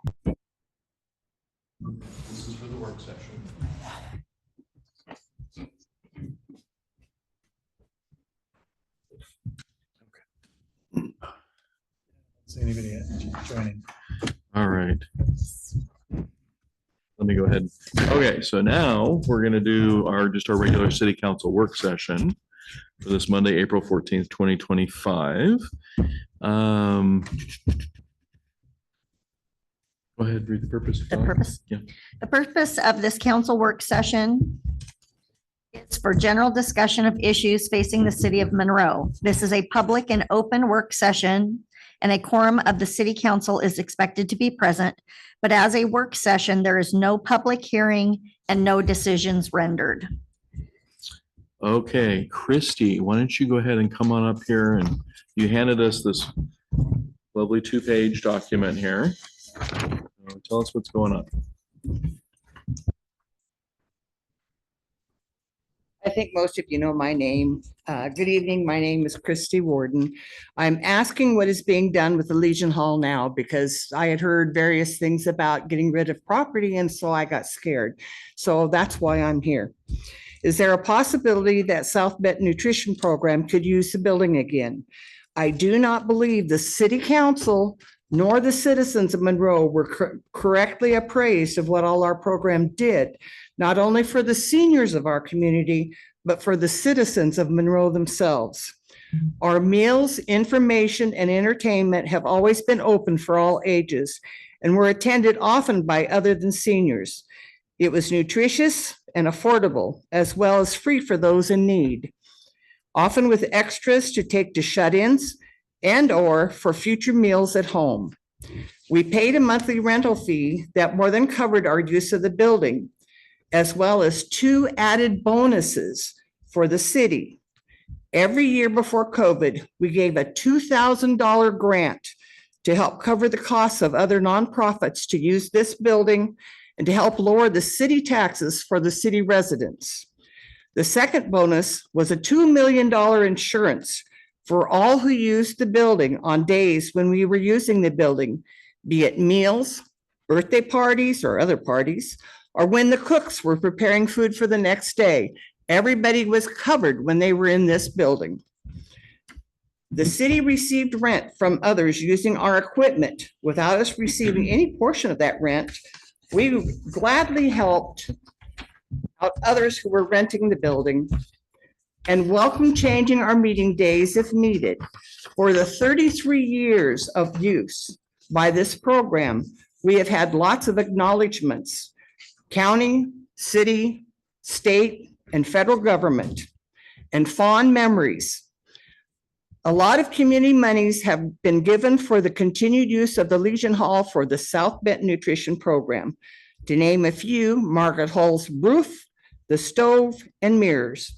This is for the work session. See anybody joining? All right. Let me go ahead. Okay, so now we're gonna do our regular city council work session for this Monday, April 14th, 2025. Go ahead, read the purpose. The purpose? Yeah. The purpose of this council work session is for general discussion of issues facing the city of Monroe. This is a public and open work session, and a quorum of the city council is expected to be present. But as a work session, there is no public hearing and no decisions rendered. Okay, Christy, why don't you go ahead and come on up here, and you handed us this lovely 2-page document here. Tell us what's going on. I think most of you know my name. Good evening. My name is Christy Warden. I'm asking what is being done with the Legion Hall now because I had heard various things about getting rid of property, and so I got scared. So that's why I'm here. Is there a possibility that South Benton Nutrition Program could use the building again? I do not believe the city council nor the citizens of Monroe were correctly appraised of what all our program did, not only for the seniors of our community, but for the citizens of Monroe themselves. Our meals, information, and entertainment have always been open for all ages and were attended often by other than seniors. It was nutritious and affordable, as well as free for those in need, often with extras to take to shut-ins and/or for future meals at home. We paid a monthly rental fee that more than covered our use of the building, as well as 2 added bonuses for the city. Every year before COVID, we gave a $2,000 grant to help cover the costs of other nonprofits to use this building and to help lower the city taxes for the city residents. The second bonus was a $2 million insurance for all who used the building on days when we were using the building, be it meals, birthday parties, or other parties, or when the cooks were preparing food for the next day. Everybody was covered when they were in this building. The city received rent from others using our equipment without us receiving any portion of that rent. We gladly helped out others who were renting the building and welcome changing our meeting days if needed. For the 33 years of use by this program, we have had lots of acknowledgements, county, city, state, and federal government, and fond memories. A lot of community monies have been given for the continued use of the Legion Hall for the South Benton Nutrition Program. To name a few, Margaret Hall's roof, the stove, and mirrors,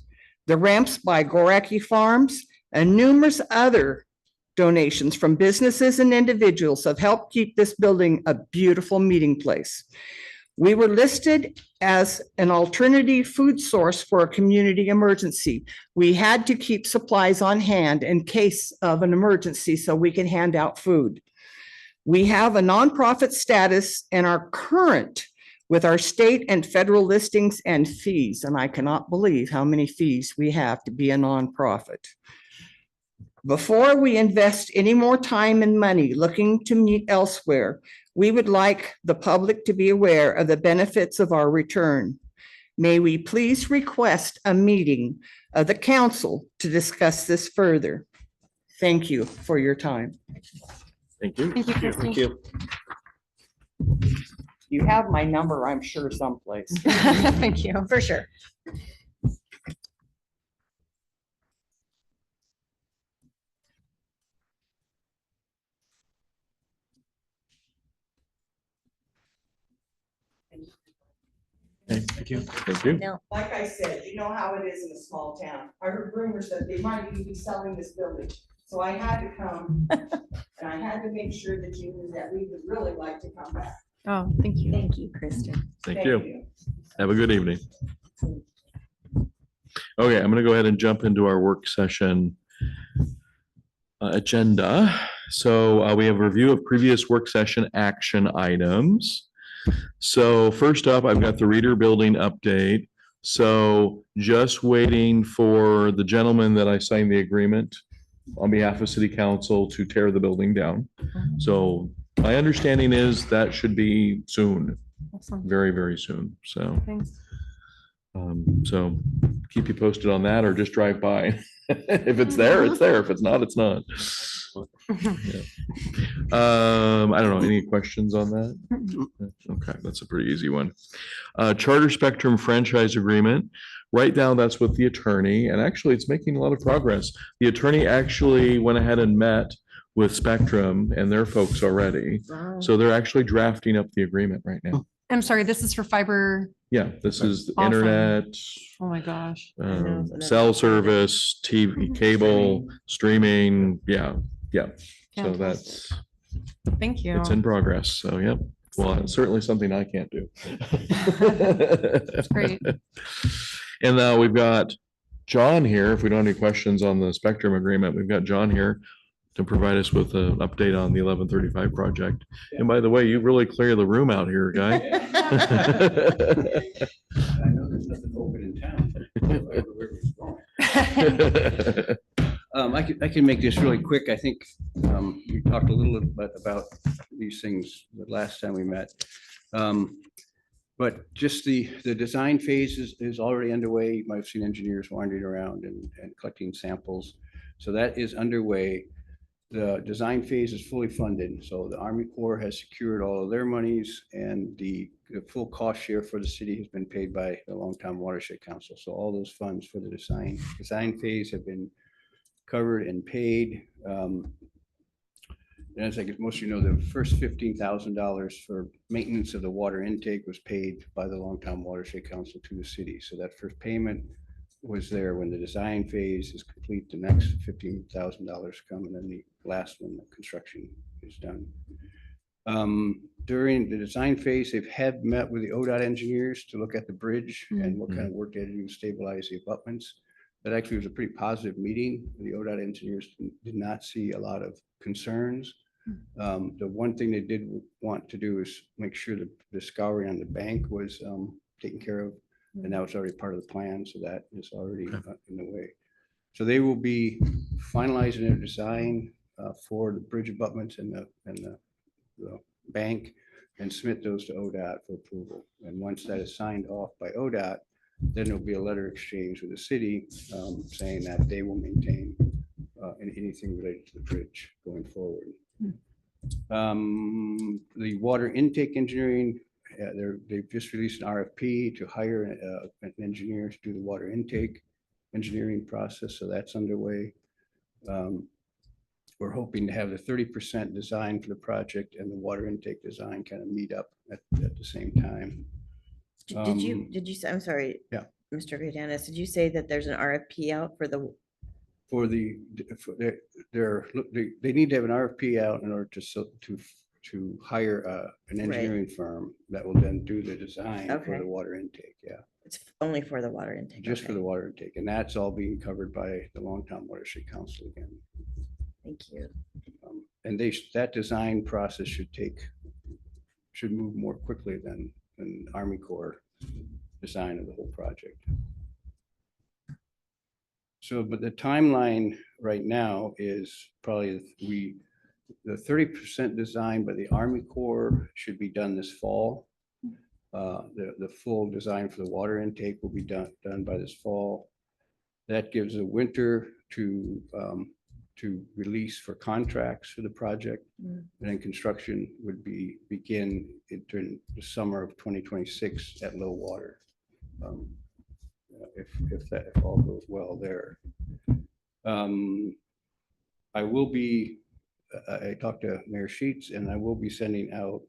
the ramps by Goraki Farms, and numerous other donations from businesses and individuals have helped keep this building a beautiful meeting place. We were listed as an alternative food source for a community emergency. We had to keep supplies on hand in case of an emergency so we can hand out food. We have a nonprofit status and are current with our state and federal listings and fees, and I cannot believe how many fees we have to be a nonprofit. Before we invest any more time and money looking to meet elsewhere, we would like the public to be aware of the benefits of our return. May we please request a meeting of the council to discuss this further. Thank you for your time. Thank you. Thank you, Christy. Thank you. You have my number, I'm sure, someplace. Thank you, for sure. Okay, Thank you. Thank you. No. Like I said, you know how it is in a small town. I heard rumors that they might even be selling this building. So I had to come and I had to make sure that you knew that we would really like to come back. Oh, thank you. Thank you, Kristen. Thank you. Have a good evening. Okay, I'm gonna go ahead and jump into our work session agenda. So we have a review of previous work session action items. So first up, I've got the Reader Building update. So just waiting for the gentleman that I signed the agreement on behalf of City Council to tear the building down. So my understanding is that should be soon, Awesome. very, very soon. So, Thanks. so keep you posted on that or just drive by. If it's there, it's there. If it's not, it's not. Yeah. I don't know. Any questions on that? Okay, that's a pretty easy one. Charter Spectrum franchise agreement. Right now, that's with the attorney, and actually, it's making a lot of progress. The attorney actually went ahead and met with Spectrum and their folks already. So they're actually drafting up the agreement right now. I'm sorry, this is for fiber. Yeah, this is the Awesome. internet, Oh my gosh. cell service, TV, cable, streaming. Yeah, yeah. So Fantastic. that's, Thank you. it's in progress. So, yep. Well, it's certainly something I can't do. That's great. And now we've got John here. If we don't have any questions on the Spectrum agreement, we've got John here to provide us with an update on the 1135 project. And by the way, you really clear the room out here, guy. I know there's nothing open in town. I can make this really quick. I think we talked a little bit about these things the last time we met. But just the design phase is already underway. You might have seen engineers wandering around and collecting samples. So that is underway. The design phase is fully funded. So the Army Corps has secured all of their monies, and the full cost share for the city has been paid by the Longtown Watershed Council. So all those funds for the design phase have been covered and paid. And as I guess most of you know, the first $15,000 for maintenance of the water intake was paid by the Longtown Watershed Council to the city. So that first payment was there. When the design phase is complete, the next $15,000 come, and then the last one, the construction is done. During the design phase, they've had met with the ODOT engineers to look at the bridge and what kind of work they had to do to stabilize the abutments. That actually was a pretty positive meeting. The ODOT engineers did not see a lot of concerns. The one thing they did want to do is make sure that the scouring on the bank was taken care of, and that was already part of the plan. So that is already in the way. So they will be finalizing their design for the bridge abutments and the bank, and submit those to ODOT for approval. And once that is signed off by ODOT, then there'll be a letter exchange with the city saying that they will maintain anything related to the bridge going forward. The water intake engineering, they've just released an RFP to hire an engineer to do the water intake engineering process. So that's underway. We're hoping to have the 30% design for the project and the water intake design kind of meet up at the same time. Did you say, I'm sorry. Yeah. Mr. Gradanis, did you say that there's an RFP out for the, They need to have an RFP out in order to hire an engineering firm that will then do the design for Okay. the water intake. Yeah, it's only for the water intake? just for Okay. the water intake, and that's all being covered by the Longtown Watershed Council again. Thank you. And that design process should move more quickly than Army Corps design of the whole project. So, but the timeline right now is probably the 30% design by the Army Corps should be done this fall. The full design for the water intake will be done by this fall. That gives a winter to release for contracts for the project. And then construction would begin during the summer of 2026 at low water. If all goes well there. I talked to Mayor Sheets, and I will be sending out,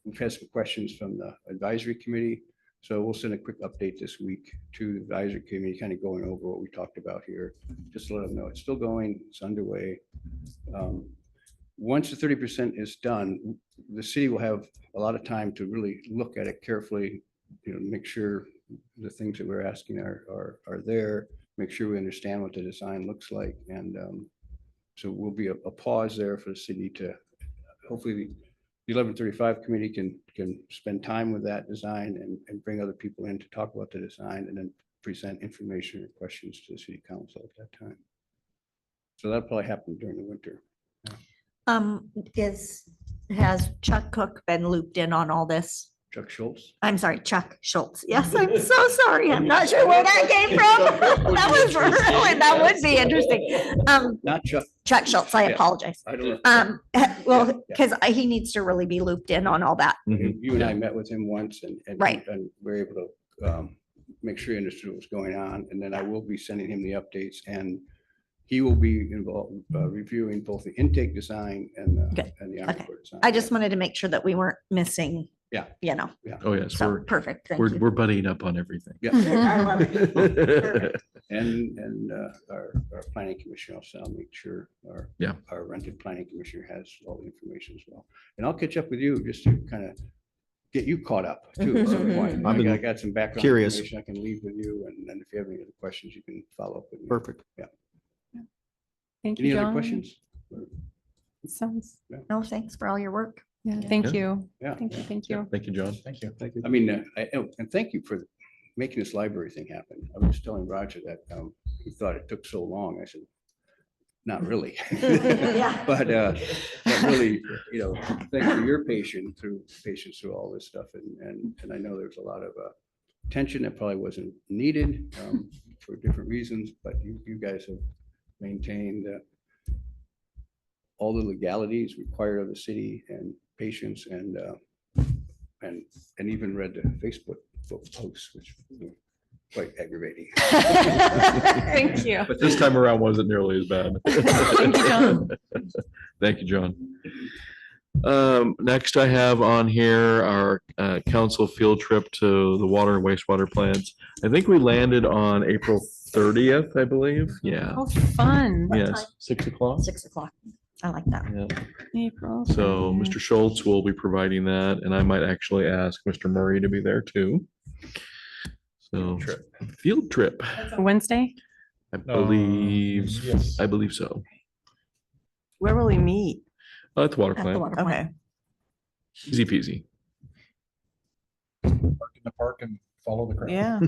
we've had some questions from the advisory committee. So we'll send a quick update this week to the advisory committee, kind of going over what we talked about here, just to let them know it's still going, it's underway. Once the 30% is done, the city will have a lot of time to really look at it carefully, make sure the things that we're asking are there, make sure we understand what the design looks like, and So will be a pause there for the city to, hopefully the 1135 committee can spend time with that design and bring other people in to talk about the design and then present information or questions to the city council at that time. So that'll probably happen during the winter. Has Chuck Cook been looped in on all this? Chuck Schultz? I'm sorry, Chuck Schultz. Yes, I'm so sorry. I'm not sure where that came from. That was really, that would be interesting. Not Chuck. Chuck Schultz, I Yeah. apologize. I don't know. Well, Yeah. because he needs to really be looped in on all that. Mhm. You and I met with him once and Right. and we're able to make sure he understood what was going on. And then I will be sending him the updates and he will be involved reviewing both the intake design and Good. the Army Okay. Corps design. I just wanted to make sure that we weren't missing. Yeah. You know, Oh, yes, so perfect. Thank we're you. buddying up on everything. Yeah. I love it. Perfect. And our planning commission also, I'll make sure Yeah. our rented planning commissioner has all the information as well. And I'll catch up with you just to kind of get you caught up too at some point. I've been I got some background curious. information I can leave with you and then if you have any other questions, you can follow up with me. Perfect. Thank you, Any other John. questions? Sounds, No, thanks for all your work. yeah, Yeah. thank Yeah. you. Yeah. Thank you, yeah. thank you. Thank you, John. Thank you. Thank you. I mean, and thank you for making this library thing happen. I was telling Roger that he thought it took so long. I said, not really. Yeah. But really, thanks for your patience through all this stuff. And I know there's a lot of tension that probably wasn't needed for different reasons, but you guys have maintained all the legalities required of the city and patience and even read the Facebook posts, which were quite aggravating. Thank you. But this time around wasn't nearly as bad. Thank you, John. Thank you, John. Next I have on here our council field trip to the water and wastewater plants. I think we landed on April 30th, I believe. Yeah. Oh, fun. Yes, 6 o'clock. 6 o'clock. I like that. Yeah. April. So 30th. Mr. Schultz will be providing that, and I might actually ask Mr. Murray to be there too. So field trip, That's a Wednesday? I believe, Yes. I believe so. Where will we meet? At the water At the plant, water plant. Okay, easy peasy. Park in the park and follow the crowd. yeah.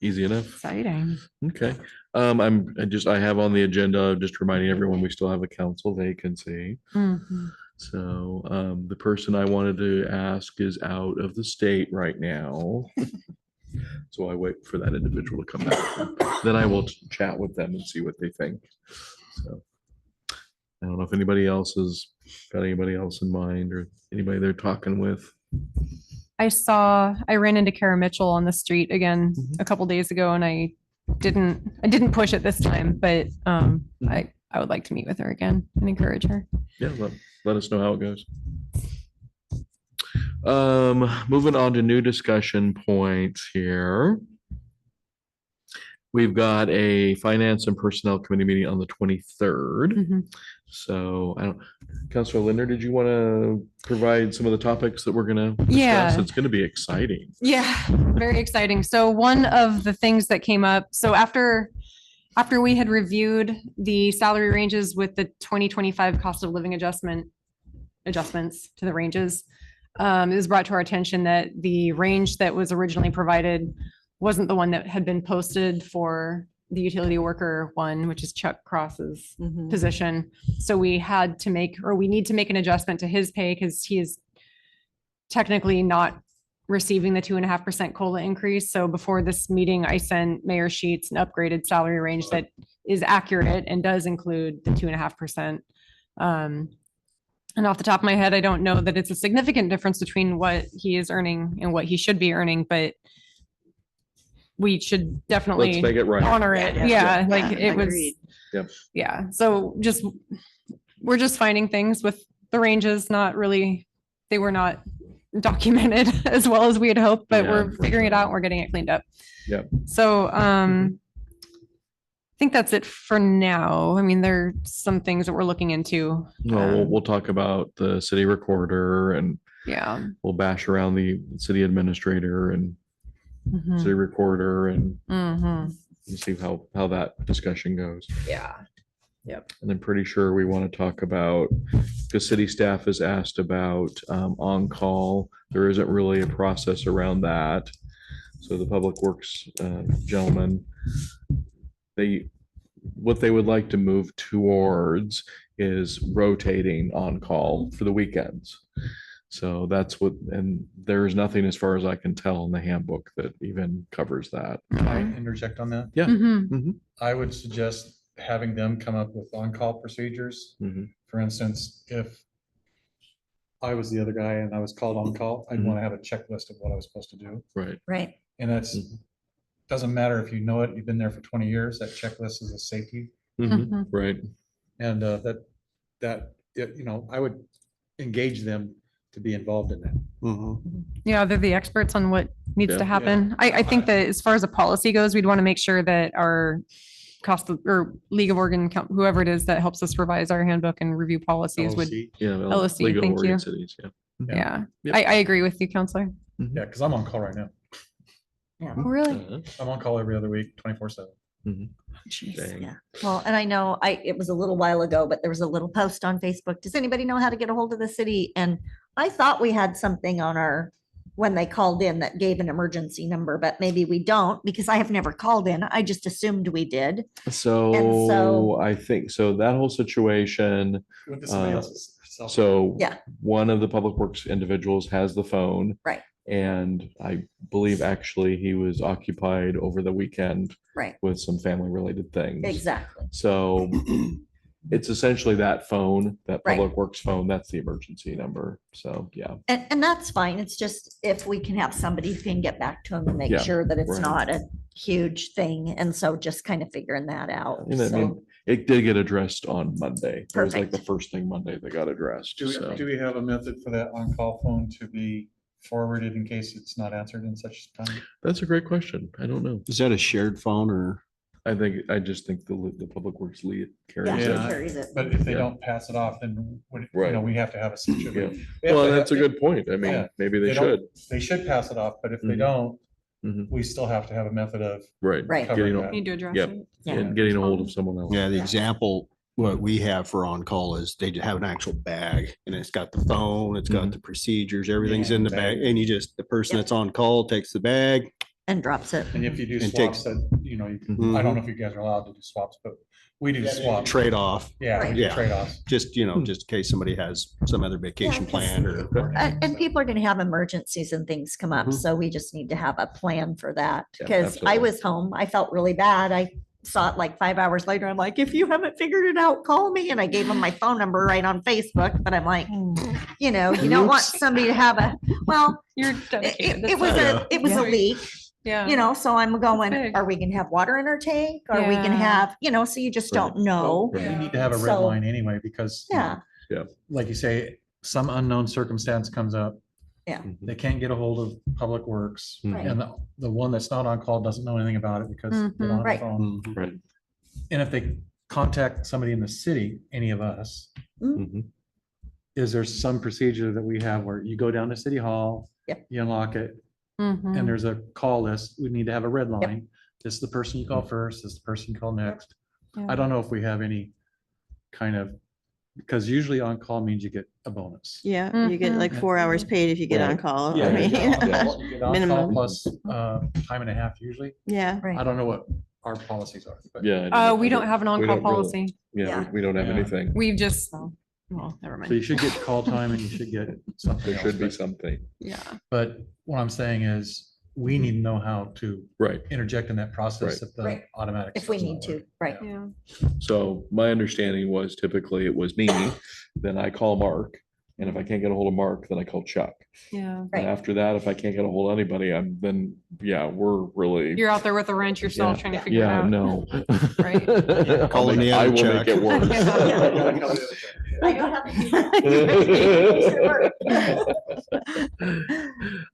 Easy enough. Exciting. Okay. I have on the agenda, just reminding everyone, we still have a council vacancy. Mhm. So the person I wanted to ask is out of the state right now. So I wait for that individual to come back. Then I will chat with them and see what they think. So I don't know if anybody else has got anybody else in mind or anybody they're talking with. I ran into Kara Mitchell on the street again Mhm. a couple days ago and I didn't push it this time, but I would like to meet with her again and encourage her. Yeah, let us know how it goes. Moving on to new discussion points here. We've got a finance and personnel committee meeting on the 23rd. Mhm. So Councilor Linder, did you want to provide some of the topics that we're gonna discuss? Yeah. It's gonna be exciting. Yeah, very exciting. So one of the things that came up, so after we had reviewed the salary ranges with the 2025 cost of living adjustments to the ranges, it was brought to our attention that the range that was originally provided wasn't the one that had been posted for the utility worker one, which is Chuck Cross's Mhm. position. So we need to make an adjustment to his pay because he is technically not receiving the 2.5% COLA increase. So before this meeting, I sent Mayor Sheets an upgraded salary range that is accurate and does include the 2.5%. And off the top of my head, I don't know that it's a significant difference between what he is earning and what he should be earning, but we should Let's definitely make it right. honor it. Yeah, Yeah, like yeah, it was. agreed. Yep. Yeah, so we're just finding things with the ranges, they were not documented as well as we had hoped, but Yeah, we're figuring it unfortunately. out. We're getting it cleaned up. Yep. So, I think that's it for now. I mean, there are some things that we're looking into. We'll talk about the city recorder and Yeah. we'll bash around the city administrator and Mhm. city recorder and Mhm. see how that discussion goes. Yeah. Yep. And I'm pretty sure we want to talk about, because city staff has asked about on-call. There isn't really a process around that. So the Public Works gentlemen, what they would like to move towards is rotating on-call for the weekends. So that's what, and there's nothing as far as I can tell in the handbook that even covers that. Can I interject on that? Yeah. Mhm. I would suggest having them come up with on-call procedures. Mhm. For instance, if I was the other guy and I was called on call, I'd Mhm. want to have a checklist of what I was supposed to do. Right. Right. And that's, Mhm. doesn't matter if you know it, you've been there for 20 years, that checklist is a safety. Mhm. Mhm. Right. And I would engage them to be involved in that. Yeah, they're the experts on what needs Yeah. to happen. I think that as far as a policy goes, we'd want to make sure that our or League of Oregon, whoever it is that helps us revise our handbook and review policies would, LOC. Yeah. LSC, League of thank Oregon you. Cities, yeah. yeah. Yep. I agree with you, Counselor. Yeah, because I'm on call right now. Really? Uh-huh. I'm on call every other week, 24/7. Dang. Yeah. Well, and I know it was a little while ago, but there was a little post on Facebook. Does anybody know how to get a hold of the city? And I thought we had something on when they called in that gave an emergency number, but maybe we don't because I have never called in. I just assumed we did. So I think, so that whole situation, Went to somebody Uh, else's cell phone. so Yeah. one of the Public Works individuals has the phone. Right. And I believe actually he was occupied over the weekend Right. with some family related things. Exactly. So it's essentially that phone, that Right. Public Works phone, that's the emergency number. So, yeah. And that's fine. It's just if we can have somebody who can get back to them and make Yeah, sure that it's right. not a huge thing. And so just kind of figuring that out. And I So, mean, it did get addressed on Monday. It was like the Perfect. first thing Monday that got addressed. So, Do we have a method for that on-call phone to be forwarded in case it's not answered in such time? that's a great question. I don't know. Is that a shared phone or? I just think the Public Works lead yeah, carries she it. Yeah. carries it. But if they Yeah. don't pass it off, then Right. we have to have a situation. Yeah. We have Well, to that's a have- good point. I mean, Yeah. maybe they They don't- should. They should pass it off, but if they Mhm. don't, Mhm. we still have to have a method of Right. Right. covering Getting, that. Need to address Yep. it. Yeah. and getting a hold of someone else. Yeah, the Yeah. example, what we have for on-call is they have an actual bag and it's got the phone, it's got Mhm. the procedures, everything's Yeah, in the bag. bag. And the person Yep. that's on call takes the bag. And drops it. And if you do And swaps, takes- that, Mhm. I don't know if you guys are allowed to do swaps, but we do swaps. Trade off, Yeah, we Right. do Yeah. trade-offs. just, just in case somebody has some other vacation 'cause- plan or. And people are going to have emergencies and things come up. Mhm. So we just need to have a plan for that. Yeah, Because I absolutely. was home, I felt really bad. I saw it like 5 hours later. I'm like, if you haven't figured it out, call me. And I gave them my phone number right on Facebook, but I'm like, you don't want Oops. somebody to have You're it, dedicated. it was Yeah. it was a leak, Yeah. so I'm going, big. are we gonna have water in our tank? Are we gonna Yeah. have, so you just Right. don't know. We need to have a red So- line anyway, because Yeah, like you say, some unknown circumstance comes up. Mhm. They can't get a hold of Public Works, Right. and the one that's not on call doesn't know anything about it because they don't have a Right. phone. Right. And if they contact somebody in the city, any of us, Mhm. is there some procedure that we have where you go down to City Hall? Yep. You unlock it, Mhm. and there's a call list. We need to have a red Yep. line. This is the person you call first, this is the person you call next. Yeah. I don't know if we have any kind of, because usually on call means you get a bonus. Yeah, you get Mhm. like 4 hours paid if you get on Right. call. Yeah, I mean, you get on call- you get on call Minimum. plus time and a half usually. yeah. right. I don't know what our policies are, but Yeah. I We don't have an we on-call don't really- policy. Yeah, Yeah. we don't have Yeah. anything. We've just, well, never so you mind. should get call time and you should get something There else. should be but- something. Yeah. But what I'm saying is, we need to know how to Right. interject in that process if the Right. automatic. If we stuff's need not to, working. right. Yeah. So my understanding was typically it was me, then I call Mark. And if I can't get a hold of Mark, then I call Chuck. Yeah. Right. And after that, if I can't get a hold of anybody, we're really. You're out there with a wrench yourself trying to figure it Yeah, out. no. Right. Calling the I other will make Chuck. it worse.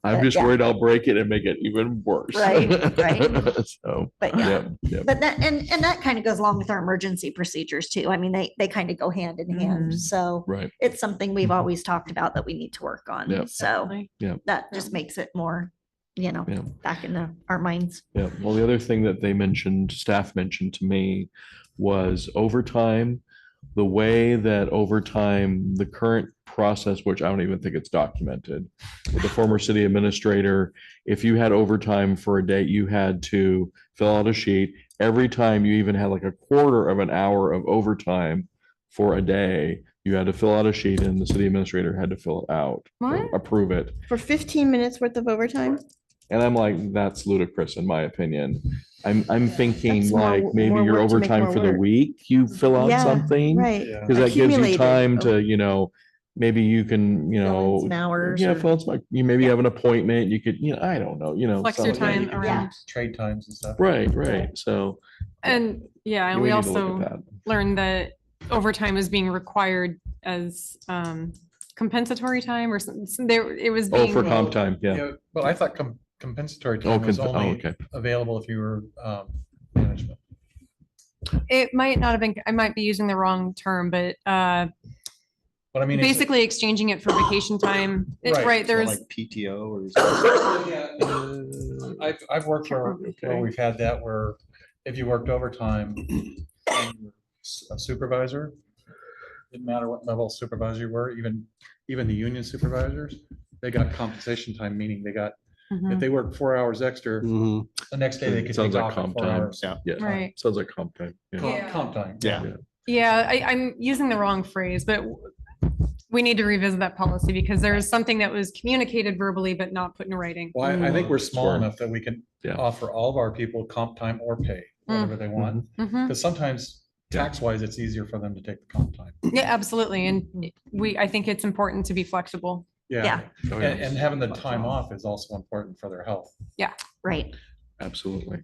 I'm just Yeah. worried I'll break it and make it even worse. Right, right. So, But yeah. yeah, yeah. But and that kind of goes along with our emergency procedures too. I mean, they kind of go hand in hand. Mhm. So Right. it's something we've Mhm. always talked about that we need to work on. Yep. So Definitely. that just makes it more, Yeah. back in our minds. Yeah, well, the other thing that they mentioned, staff mentioned to me, was overtime. The way that overtime, the current process, which I don't even think it's documented. With the former city administrator, if you had overtime for a day, you had to fill out a sheet. Every time you even had like a quarter of an hour of overtime for a day, you had to fill out a sheet and the city administrator had to fill it out. or What? Approve it. For 15 minutes worth of overtime? And I'm like, that's ludicrous in my opinion. I'm thinking That's more- like maybe more your work to make overtime more for the work. week, you fill out Yeah, something. Right. Yeah. Because that gives you Accumulated. time Oh. to, maybe you can, Fill in some hours yeah, or- fill out some, you maybe Yeah. have an appointment, you could, I don't know, Flex your something like that. time You could- around. Trade times and stuff. Right. So. And yeah, and we we need to look at also that. learned that overtime is being required as compensatory time or something. There, it was Oh, being. for comp time, yeah. Yeah, but I thought compensatory Oh, time was only okay. available if you were management. It might not have been, I might be using the wrong term, but But I mean, it's- basically exchanging it for vacation time. Right. Right, there's, Like PTO or? I've worked where Okay. we've had that where if you worked overtime, and you were a supervisor, didn't matter what level supervisor you were, even the union supervisors, they got compensation time, meaning they got, if Mhm, they worked 4 hours extra, Mhm. the next day they could Sounds take like off for comp 4 time. hours. Yeah. Yeah, right. sounds like comp time. Yeah. Comp time. Yeah. Yeah, I'm using the wrong phrase, but we need to revisit that policy because there is something that was communicated verbally but not put in writing. Well, I think we're small Sure. enough that we can Yeah. offer all of our people comp time or pay, whatever they want. Mhm. Because sometimes Yeah. tax wise, it's easier for them to take the comp time. Yeah, absolutely. And I think it's important to be flexible. Yeah. Oh, And having the time off is also important for their health. Right. Absolutely.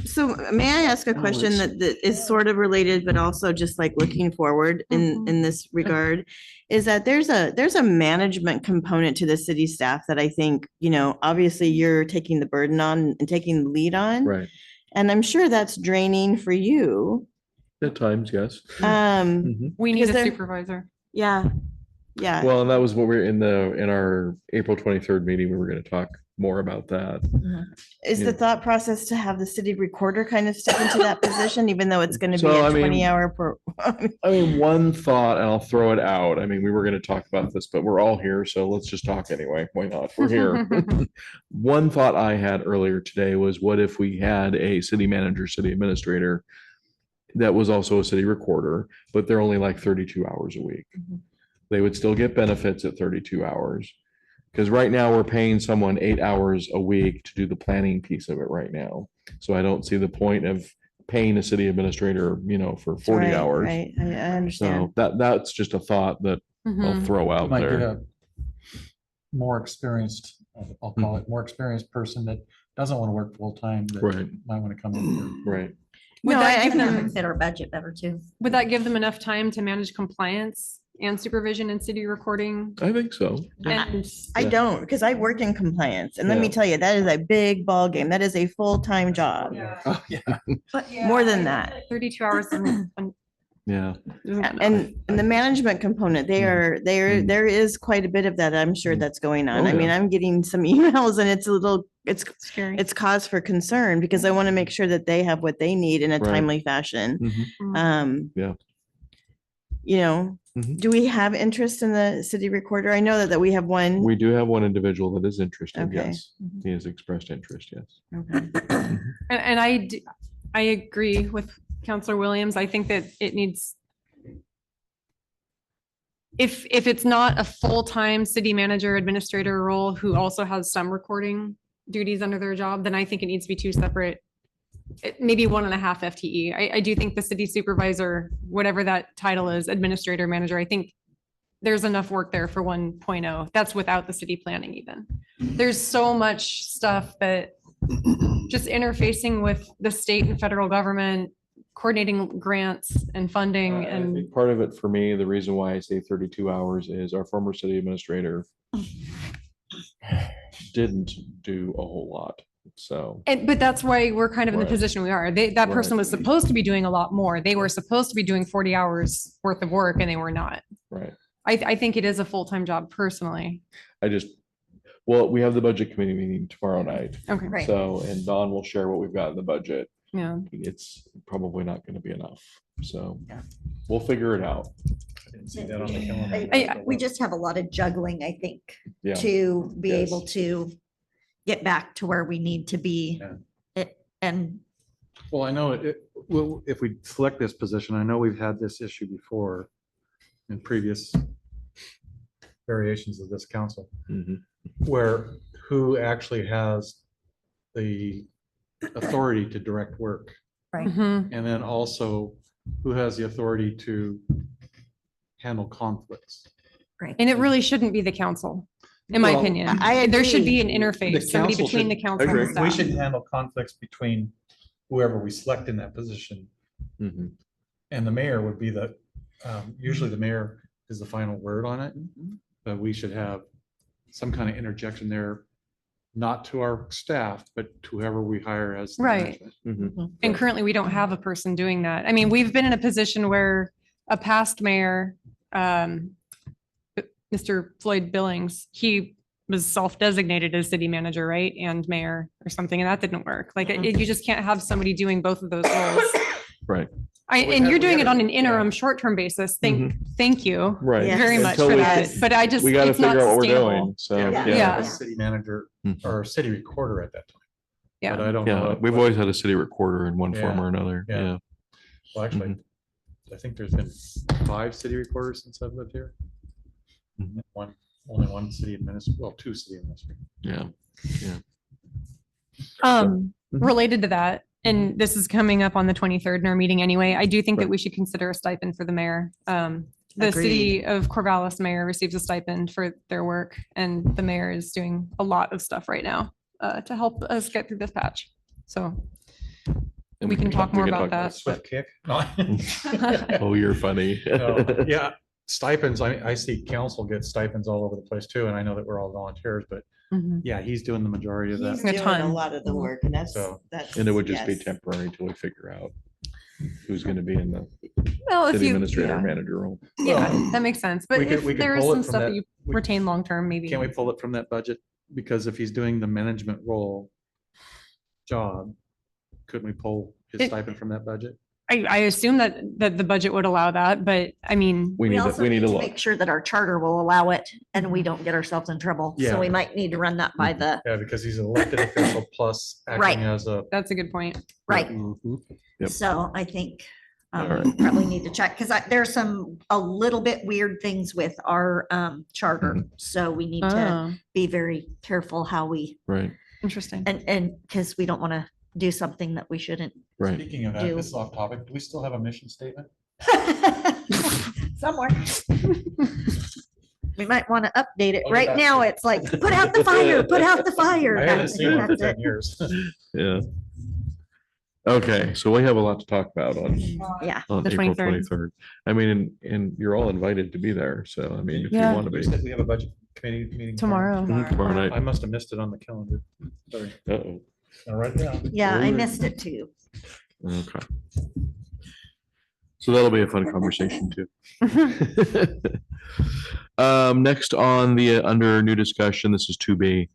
So may I ask a question that is sort of related, but also just like looking forward Mhm. in this regard? Is that there's a management component to the city staff that I think, obviously you're taking the burden on and taking the lead on. Right. And I'm sure that's draining for you. At times, yes. Um, We need Because a there- supervisor. yeah, yeah. Well, and that was what we're in our April 23rd meeting, we were going to talk more about that. Is yeah. the thought process to have the city recorder kind of step into that position, even though it's going to be So, a I mean- 20-hour per? I mean, one thought, and I'll throw it out. I mean, we were going to talk about this, but we're all here, so let's just talk anyway. Why not? We're here. One thought I had earlier today was what if we had a city manager, city administrator that was also a city recorder, but they're only like 32 hours a week. They would still get benefits at 32 hours. Because right now we're paying someone 8 hours a week to do the planning piece of it right now. So I don't see the point of paying a city administrator, for 40 Right, hours. Right, I understand. So that's just a thought that I'll Mhm. throw out Might get there. a more experienced, I'll call it more experienced person that doesn't want to work full time. That Right. might want to come in. Right. Would No, that I give think them, Fit our budget better too. would that give them enough time to manage compliance and supervision and city recording? I think so. And I Yeah. don't, because I work in compliance, and let me Yeah. tell you, that is a big ball game. That is a full-time job, Oh, yeah. more than that. 32 hours. Yeah. And the management component, Mm. there is quite a bit of that, I'm sure that's going on. Oh, I mean, yeah. I'm getting some emails and it's Scary. it's cause for concern because I want to make sure that they have what they need in a Right. timely fashion. Mhm. Yeah. Mhm. Do we have interest in the city recorder? I know that we have one. We do have one individual that is interested. Okay. Yes. He has expressed interest. Yes. Okay. And I agree with Counselor Williams. I think that it needs. If it's not a full-time city manager administrator role who also has some recording duties under their job, then I think it needs to be two separate. Maybe 1.5 FTE. I do think the city supervisor, whatever that title is, administrator, manager, I think there's enough work there for 1.0. That's without the city planning even. There's so much stuff that just interfacing with the state and federal government, coordinating grants and funding I and think part of it for me, the reason why I say 32 hours is our former city administrator didn't do a whole lot. So, but that's why we're kind of in the Right. position we are. That person Right. was supposed to be doing a lot more. They were supposed to be doing 40 hours worth of work and they were not. right. I think it is a full-time job personally. Well, we have the budget committee meeting tomorrow night. Okay. Right. So, and Don will share what we've got in the budget. Yeah. it's probably not going to be enough. So Yeah. we'll figure it out. I didn't see that on the calendar. We just have a lot of juggling, I think, Yeah. to be Yes. able to get back to where we need to be. Yeah. And Well, I know well, if we select this position, I know we've had this issue before in previous variations of this council, Mhm. where who actually has the authority to direct work, Mhm. and then also who has the authority to handle conflicts. And it really shouldn't be the council, in my Well, opinion. I There should be an agree. interface, somebody council between the should- council and agree. the We staff. should handle conflicts between whoever we select in that position, Mhm. and the mayor would be usually the mayor is the final word on it, but we should have some kind of interjection there, not to our staff, but to whoever we hire as. the Right. management. Mhm. And currently, we don't have a person doing that. I mean, we've been in a position where a past mayor, Mr. Floyd Billings, he was self-designated as city manager, right? And mayor or something, and that didn't work. Like, you just can't have somebody doing both of those roles. Right. And you're doing it on an yeah. interim, short-term basis. Thank you Right. Yes. very much Until for we- that. But I just, We got to it's not figure out what we're sustainable. doing. So, Yeah. We yeah. had a City manager Mhm. or city recorder at that time. But Yeah. I don't know. Yeah. We've always had a city recorder in one form Yeah. or another. Yeah. Yeah. Well, actually, I think there's been 5 city recorders since I've lived here. Mhm. Only one city administrator, well, 2 city administrators. Yeah. Mhm. Mhm. Related to that, and this is coming up on the 23rd in our meeting anyway, I do think that Right. we should consider a stipend for the mayor. The city of Corvallis mayor receives a stipend for their work, and the mayor is doing a lot of stuff right now to help us get through this patch. So And we can talk more about A that. Swift kick. No. Oh, you're funny. No, Yeah, stipends, I see council get stipends all over the place too, and I know that we're all volunteers, but Mhm. yeah, he's doing the majority of He's that. A doing ton. a lot of the Mhm. work and So- And it would just be yes. temporary until we figure out who's going to be in the Well, if city you, administrator or yeah, manager role. yeah, that makes sense. But We could- if we could there is pull it some from stuff that that- you we- retain long-term, maybe. Can we pull it from that budget? Because if he's doing the management role job, couldn't we pull his It- stipend from that budget? I assume that the budget would allow that, but I mean, We need to, also we need to make look. sure that our charter will allow it and we don't get ourselves in trouble. Yeah. So we might need to run that by the, Yeah, because he's an elected official plus Right. acting as a. that's a good point. right. Mhm. Yep. So I think All we right. probably need to check, because there's a little bit weird things with our charter. Mhm. So we need to Oh, be very careful how we, Right. interesting. and because we don't want to do something that we shouldn't. Right. Speaking of that, Do. this is off topic. Do we still have a mission statement? Somewhere. We might want to update it. Okay, Right that's now, good. it's like, put out the fire, put out the fire. I haven't seen one for That's it. 10 years. Yeah. Okay. So we have a lot to talk about on Yeah. on The April 23rd. 23rd. I mean, and you're all invited to be there. So, I mean, if you Yeah. want to You be. said we have a budget committee meeting. Tomorrow. Tomorrow night. I must have missed it on the calendar. Sorry. Uh-oh. I'll write it down. Yeah, I missed it too. Okay. So that'll be a fun conversation too. Next on the, under new discussion, this is 2B,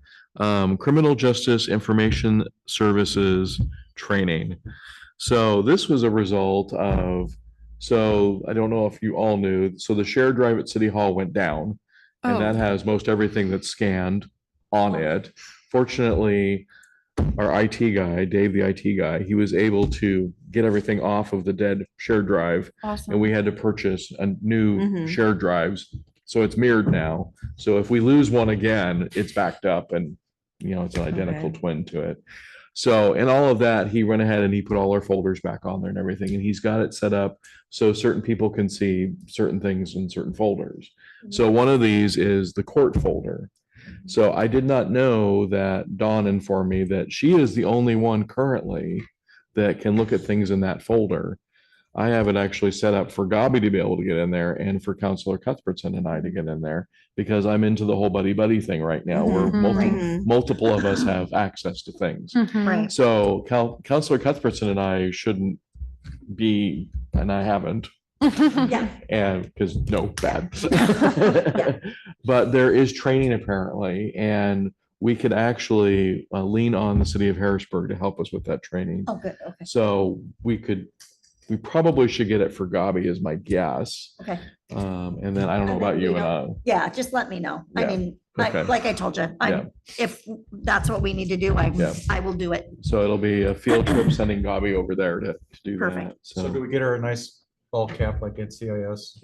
criminal justice information services training. So this was a result of, so I don't know if you all knew, so the shared drive at City Hall went down. And that Oh, has most everything that's scanned on it. Fortunately, our IT guy, Dave, the IT guy, he was able to get everything off of the dead shared drive, and awesome. we had to purchase a new Mhm. shared drives. So it's mirrored now. So if we lose one again, it's backed up and, you know, it's an identical Okay. twin to it. So in all of that, he went ahead and he put all our folders back on there and everything, and he's got it set up so certain people can see certain things in certain folders. So one of these is the court folder. So I did not know that Dawn informed me that she is the only one currently that can look at things in that folder. I have it actually set up for Gabi to be able to get in there and for Counselor Cuthbertson and I to get in there because I'm into the whole buddy buddy thing right now where Mhm. Mhm. multiple of us have access to things. Mhm. Right. So Counselor Cuthbertson and I shouldn't be, and I haven't, Yeah. and because no bad. But there is training apparently, and we could actually lean on the city of Harrisburg to help us with that training. Oh, good. Okay. So we probably should get it for Gabi is my guess. Okay. And then I don't know And then about you we and Yeah, just let me know. I Yeah, mean, okay. like I told you, if that's what we need to do, Yeah. I will do it. so it'll be a field trip sending Gabi over there to do Perfect. that. So do we get her a nice ball cap like at CIS?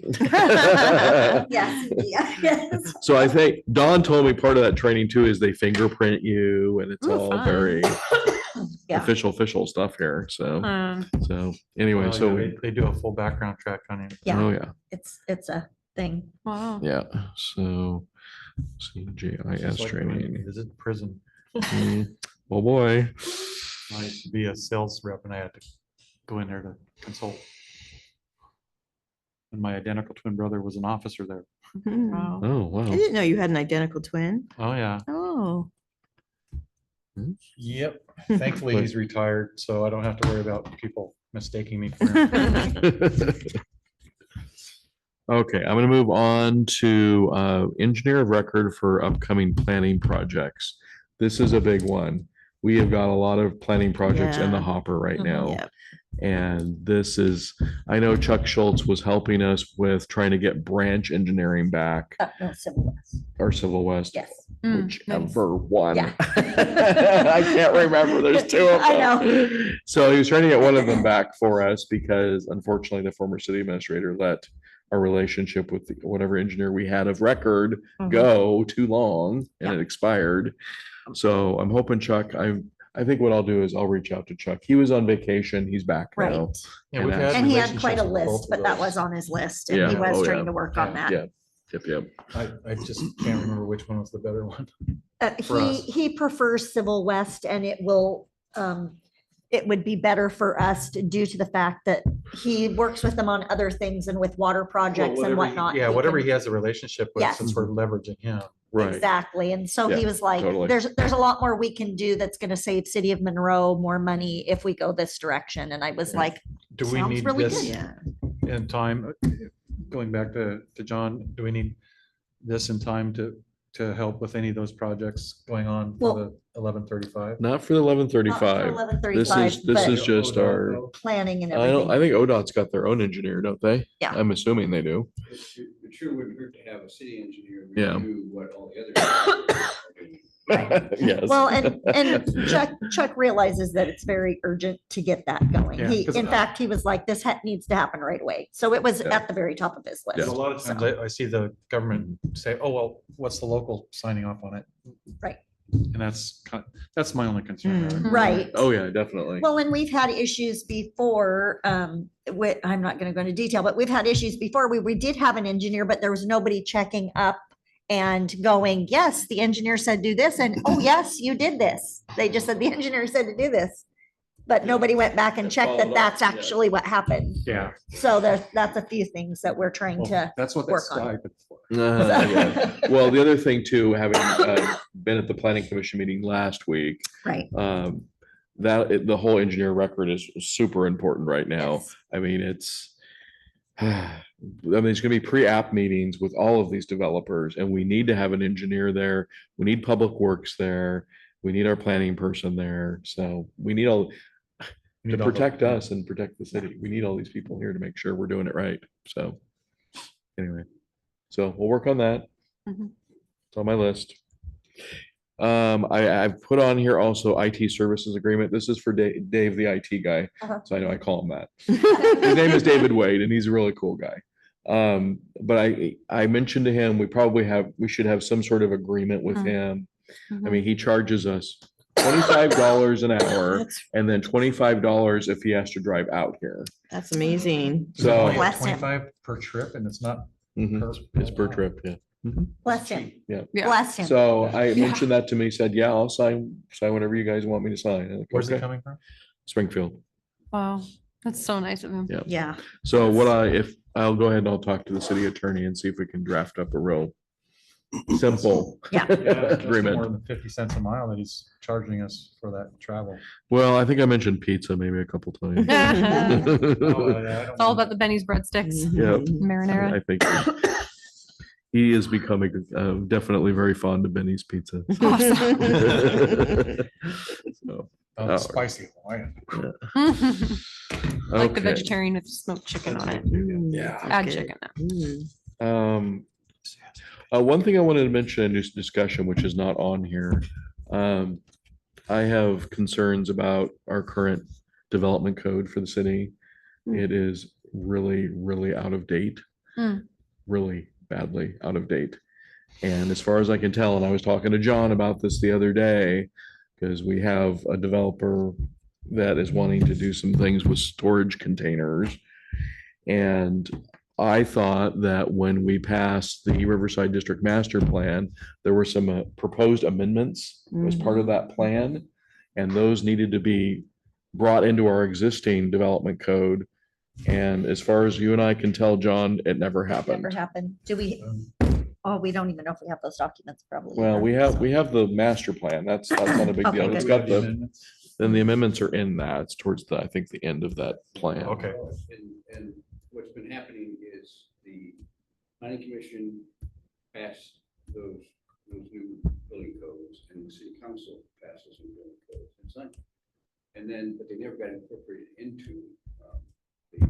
Yes, yes. So I think Don told me part of that training too is they fingerprint you and it's Ooh, all fun. very Yeah. official stuff here. So anyway, Well, so yeah, we, they do a full background check on you. Yeah, oh yeah, it's a thing. Wow. yeah. So It's CGIS just like going to training. Visit prison. Oh boy. I used to be a sales rep and I had to go in there to consult. And my identical twin brother was an officer there. Mhm. Wow. Oh I wow. didn't know you had an identical twin. Oh, yeah. Oh. Yep. Thankfully, he's retired, so I don't have to worry about people mistaking me for him. Okay, I'm gonna move on to engineer of record for upcoming planning projects. This is a big one. We have got a lot of planning projects in the Yeah. hopper right Mhm. now. Yep. And this is, I know Chuck Schultz was helping us with trying to get branch engineering back, No, Civil West. or Civil West, Yes. Mm, whichever one. Yeah. I can't remember. There's two of them. I know. So he was trying to get one of them back for us because unfortunately the former city administrator let our relationship with whatever engineer we had of record Mhm. go too long and Yeah. it expired. So I'm hoping Chuck, I think what I'll do is I'll reach out to Chuck. He was on vacation. He's back Right. now. Yeah, we've had And he had quite a relationships with both list, of but that those. was on his list and Yeah. he was Oh, trying yeah. to work on that. Yeah. Yep. I just can't remember which one was the better one. for He, us. he prefers Civil West and it would be better for us due to the fact that he works with them on other things and with water projects and Whatever he- whatnot. Yeah, he whatever can- he has a relationship with, Yes. since we're leveraging him. Right. Exactly. And so he Yeah, was like, totally. there's a lot more we can do that's going to save City of Monroe more money if we go this direction. And I was Yeah. like, Do we Sounds need really this good. Yeah. in time? Going back to John, do we need this in time to help with any of those projects going on Well- for the 1135? Not for the 1135. 1135, This is but just our, planning and I don't, I everything. think ODOT's got their own engineer, don't they? Yeah. I'm assuming they do. It sure wouldn't hurt to have a city engineer Yeah. review what all the other. are doing. Yes. Well, and Chuck realizes that it's very urgent to get that going. Yeah, He, 'cause in fact, he was like, this needs to happen right away. So it was Yeah. at the very top of his A list. lot of times I see the government say, oh, well, what's the local signing off on it? Right. And that's my only concern. Mm. there. Right. Oh, yeah, definitely. Well, and we've had issues before, with, I'm not gonna go into detail, but we've had issues before. We did have an engineer, but there was nobody checking up and going, yes, the engineer said do this, and oh, yes, you did this. They just said the engineer said to do this. But nobody went back and checked that that's actually what happened. Yeah. So that's a few things that we're trying Well, to, That's what work that's on. stipend for. Yeah. Well, the other thing too, having been at the planning commission meeting last week, right. the whole engineer record is super important right now. Yes. I mean, there's gonna be pre-app meetings with all of these developers and we need to have an engineer there. We need public works there. We need our planning person there. So we need to Need all the- protect us and protect the city. We need all these people here to make sure we're doing it right. So anyway, so we'll work on that. Mhm. It's on my list. I've put on here also IT services agreement. This is for Dave, the IT guy. Uh-huh. So I know I call him that. His name is David Wade and he's a really cool guy. But I mentioned to him, we should have some sort of agreement with Mhm. him. I Mhm. mean, he charges us $25 an hour That's, and then $25 if he has to drive out here. that's amazing. Is it only So Bless him. 25 per trip and it's not Mhm. per. It's per trip, yeah. Bless him. Yeah. Bless him. So I Yeah. mentioned that to me, he said, yeah, I'll sign whatever you guys want me to sign. I'm like, Where's it "Okay." coming from? Springfield. Wow, that's so nice of him. Yeah. Yeah. So I'll go ahead and I'll talk to the city attorney and see if we can draft up a real simple Yeah. Yeah, that's More agreement. than 50 cents a mile that he's charging us for that travel. Well, I think I mentioned pizza maybe a couple times. It's all about the Benny's breadsticks, Yeah. Mhm. marinara. I think. He is becoming definitely very fond of Benny's Pizza. So, Oh, spicy Hawaiian. I like the okay. vegetarian with smoked chicken on it. Yeah. Add chicken. One thing I wanted to mention in this discussion, which is not on here, I have concerns about our current development code for the city. It is really, really out of date, really badly out of date. And as far as I can tell, and I was talking to John about this the other day, because we have a developer that is wanting to do some things with storage containers. And I thought that when we passed the Riverside District Master Plan, there were some proposed amendments as part of that plan. And those needed to be brought into our existing development code. And as far as you and I can tell, John, it never happened. Never happened. Do we, oh, we don't even know if we have those documents probably. Well, either. we have the master plan. That's not a big Okay, deal. good. It's We got have the the, amendments. then the amendments are in that. It's towards the, I think, the end of that plan. Okay. And what's been happening is the planning commission passed those new building codes and the city council passed those new building codes. It's like, and then, but they never got incorporated into the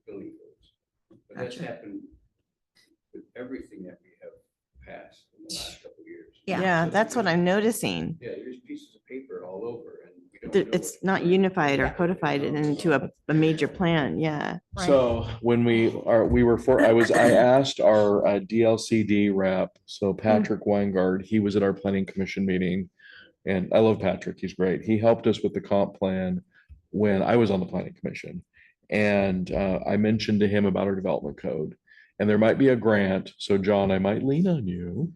building codes. But that's Gotcha. happened with everything that we have passed in the last couple of years. Yeah. So That's what I'm noticing. Yeah, there's pieces of paper all over and we don't know It's what- not unified or codified into a major plan. Yeah. Right. So when I asked our DLCD rep, so Patrick Weingard, he was at our planning commission meeting. And I love Patrick. He's great. He helped us with the comp plan when I was on the planning commission. And I mentioned to him about our development code. And there might be a grant. So John, I might lean on you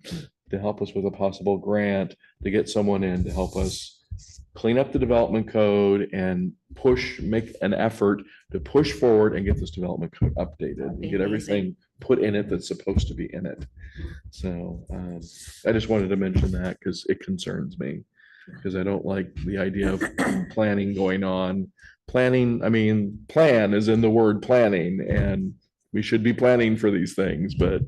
to help us with a possible grant to get someone in to help us clean up the development code and make an effort to push forward and get this development code updated That'd and be get everything put in it that's supposed to be in it. So I just wanted to mention that because it concerns me. Because I don't like the idea of planning going on. Planning, I mean, plan is in the word planning, and we should be planning for these things, but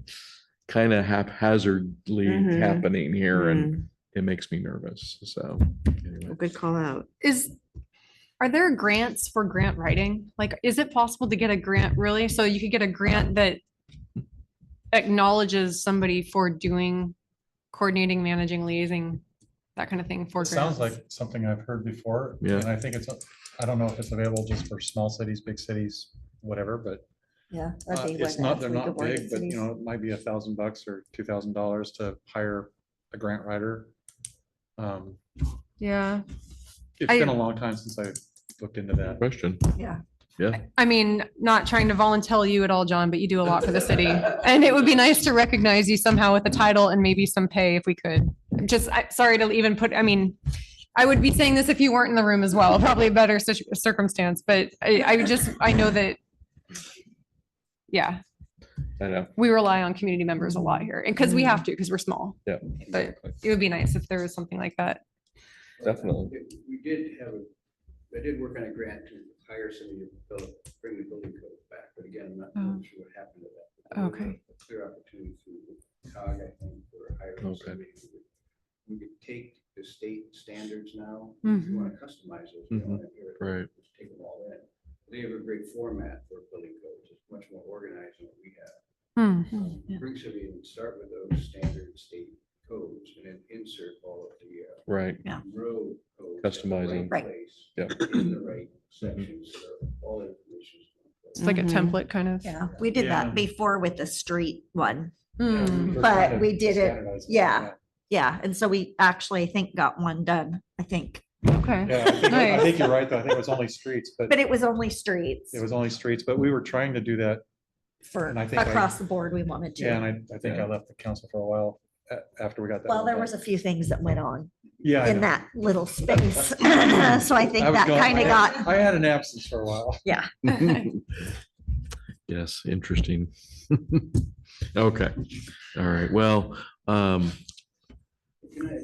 kind of haphazardly Mhm. happening here, and it makes me nervous. So anyway. Good call out. Are there grants for grant writing? Like, is it possible to get a grant really? So you could get a grant that acknowledges somebody for doing, coordinating, managing, liaising, that kind of thing for It sounds grants? like something I've heard before. Yeah. And I think I don't know if it's available just for small cities, big cities, whatever, but Yeah. it's not, they're not big, but you know, it might be $1,000 or $2,000 to hire a grant writer. Yeah, It's been a long time since I looked into that. Question. Yeah. Yeah. I mean, not trying to volunteer you at all, John, but you do a lot for the city. And it would be nice to recognize you somehow with a title and maybe some pay if we could. Sorry to even I mean, I would be saying this if you weren't in the room as well, probably a better circumstance, but I know that, yeah, I know. we rely on community members a lot here and because we have to, because we're small. Yeah. But it would be nice if there was something like that. Definitely. I did work on a grant to hire somebody to bring the building code back, but again, I'm not Oh. sure what happened to that. But there was Okay. a clear opportunity through COG, I think, for hiring Okay. somebody. We could take the state standards now, if you want to customize those. you know, Right. Just take them all in. They have a great format for building codes. It's much more organized than what we have. Yeah. Bring somebody in and start with those standard state codes and then insert all of the Right. road codes. Customizing. in the right Right. place, Yep. In the right sections, so all the information. is in place. It's like a Mhm. template kind of. Yeah, we did Yeah. that before with the street one. Hmm. We're But trying to we did it- standardize yeah. Yeah, and so we actually, I think, got one done, I think, Okay. Yeah, I think Nice. you're right, though. I think it was only streets, but but it was only streets it was only streets, but we were trying to do that. for and I think I- across the board we wanted Yeah, and to. I think I left the council for a while after we got that. Well, one there done. was a few things that went on Yeah. I in know. that little space. So I think I was that gone- kind of got, I had an absence for a while. yeah. Yes, interesting. Okay. All right. Well, Can I-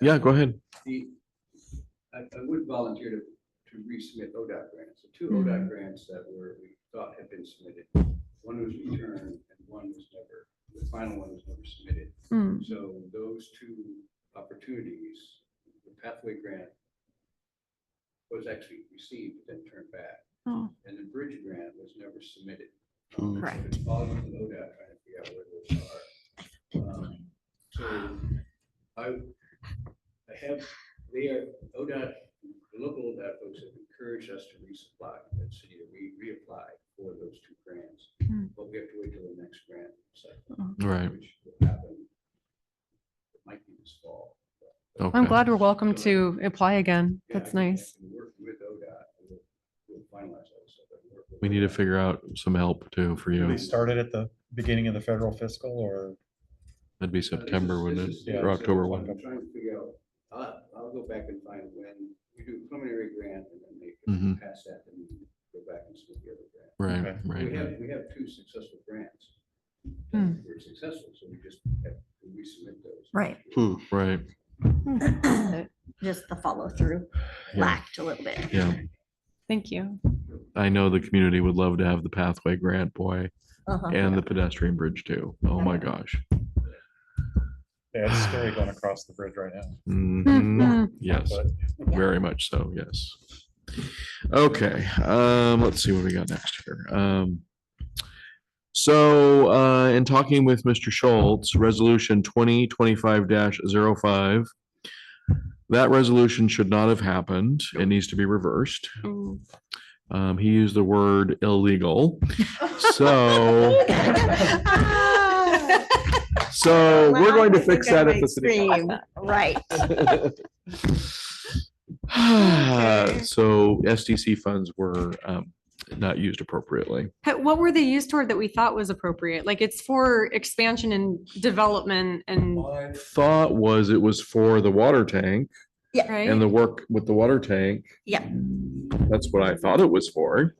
yeah, go ahead. I would volunteer to resubmit ODOT grants. The two Mhm. ODOT grants that we thought had been submitted, one was returned and one was never the final one was never submitted. Hmm. So those two opportunities, the pathway grant was actually received, but then turned back. Oh. And the bridge grant was never submitted. Hmm. Correct. It's all with ODOT trying to figure out where those are. So I have, ODOT, the local ODOT folks have encouraged us to resupply that city, to reapply for those two grants. Hmm. But we have to wait till the next grant cycle. Right. Which will happen. It might be this fall. I'm Okay. glad we're welcome to apply again. Yeah, That's nice. and work with ODOT, and we'll finalize all this stuff, but work with We need to ODOT. figure out some help too for you. We started at the beginning of the federal fiscal or? That'd be September, wouldn't This is- it? yeah, Or October I'm 1? trying to figure out, I'll go back and find when we do preliminary grant and then they Mhm. pass that and go back and submit the other grant. Right, Okay. right. We have two successful grants. Hmm. We're successful, so we just have to resubmit those. Right. Right. Just the follow through Yeah. lacked a little bit. Yeah. Thank you. I know the community would love to have the pathway grant, boy, Uh-huh. and the pedestrian bridge too. Oh my gosh. Yeah, it's scary going across the bridge right now. Mhm. Yes, But very much so. Yes. Okay, let's see what we got next here. So, in talking with Mr. Schultz, resolution 2025-05, that resolution should not have happened. It needs to be reversed. Ooh. He used the word illegal. So, so we're going to fix that at the city. Right. So SDC funds were not used appropriately. What were they used toward that we thought was appropriate? Like it's for expansion and development and, My thought was it was for the water tank right? and the work with the water tank. Yeah. That's what I thought it was for.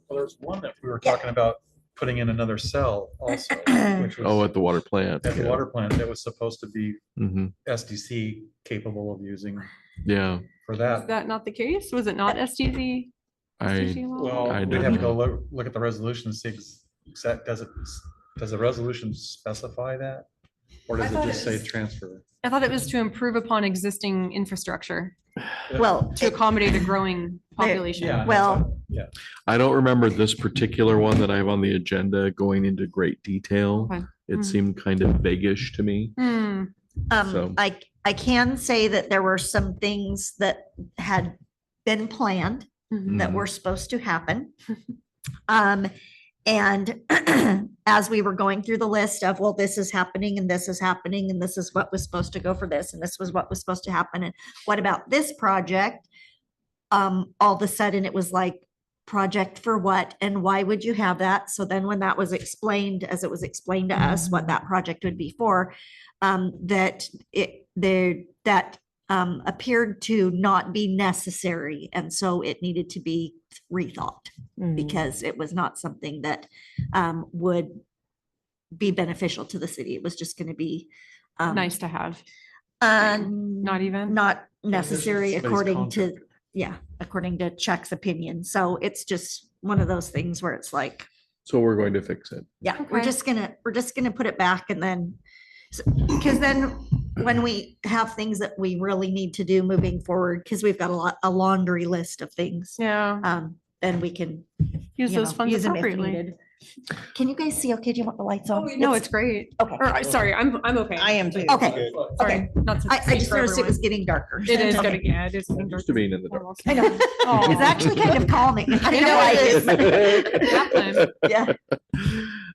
well, there's one that we were talking about putting in another cell also, which Oh, was at the water plant. at the water plant that was supposed to be Hmm. SDC capable of using Yeah, for Is that. that not the case? Was it not SDZ? I, Well, I we'd don't have to go know. look at the resolution and see, does the resolution specify that? Or does I it thought just it say was- transfer? I thought it was to improve upon existing infrastructure Well, to accommodate a growing population. Yeah. Well- Yeah, I don't remember this particular one that I have on the agenda going into great detail. Okay. It Hmm. seemed kind of vaguish to me. So- I can say that there were some things that had been planned Mhm. that Mhm. were supposed to happen. And as we were going through the list of, well, this is happening and this is happening and this is what was supposed to go for this and this was what was supposed to happen. And what about this project? All of a sudden it was like, project for what and why would you have that? So then when that was explained, as it was explained to us, what that project would be for, that it, there, that appeared to not be necessary. And so it needed to be rethought because it was not something that would be beneficial to the city. It was just going to be Nice to have. not even? not necessary somebody's according to, contract. yeah, according to Chuck's opinion. So it's just one of those things where it's like, So we're going to fix it. yeah, we're Okay. just gonna put it back and then, because then when we have things that we really need to do moving forward, because we've got a laundry list of things, Yeah. then we can Use you those know, funds use them if appropriately. needed. Can you guys see? Okay, do you want the lights on? No, it's great. Okay. Or, sorry, I'm okay. I am too. Okay, Sorry, not to I speak just for noticed it was everyone. getting darker. It is Okay. getting, yeah, it is. getting Used to darker. being in the dark. Almost. I know. Oh. It's actually kind of calming. I don't know know why it it is. Nap time. Yeah,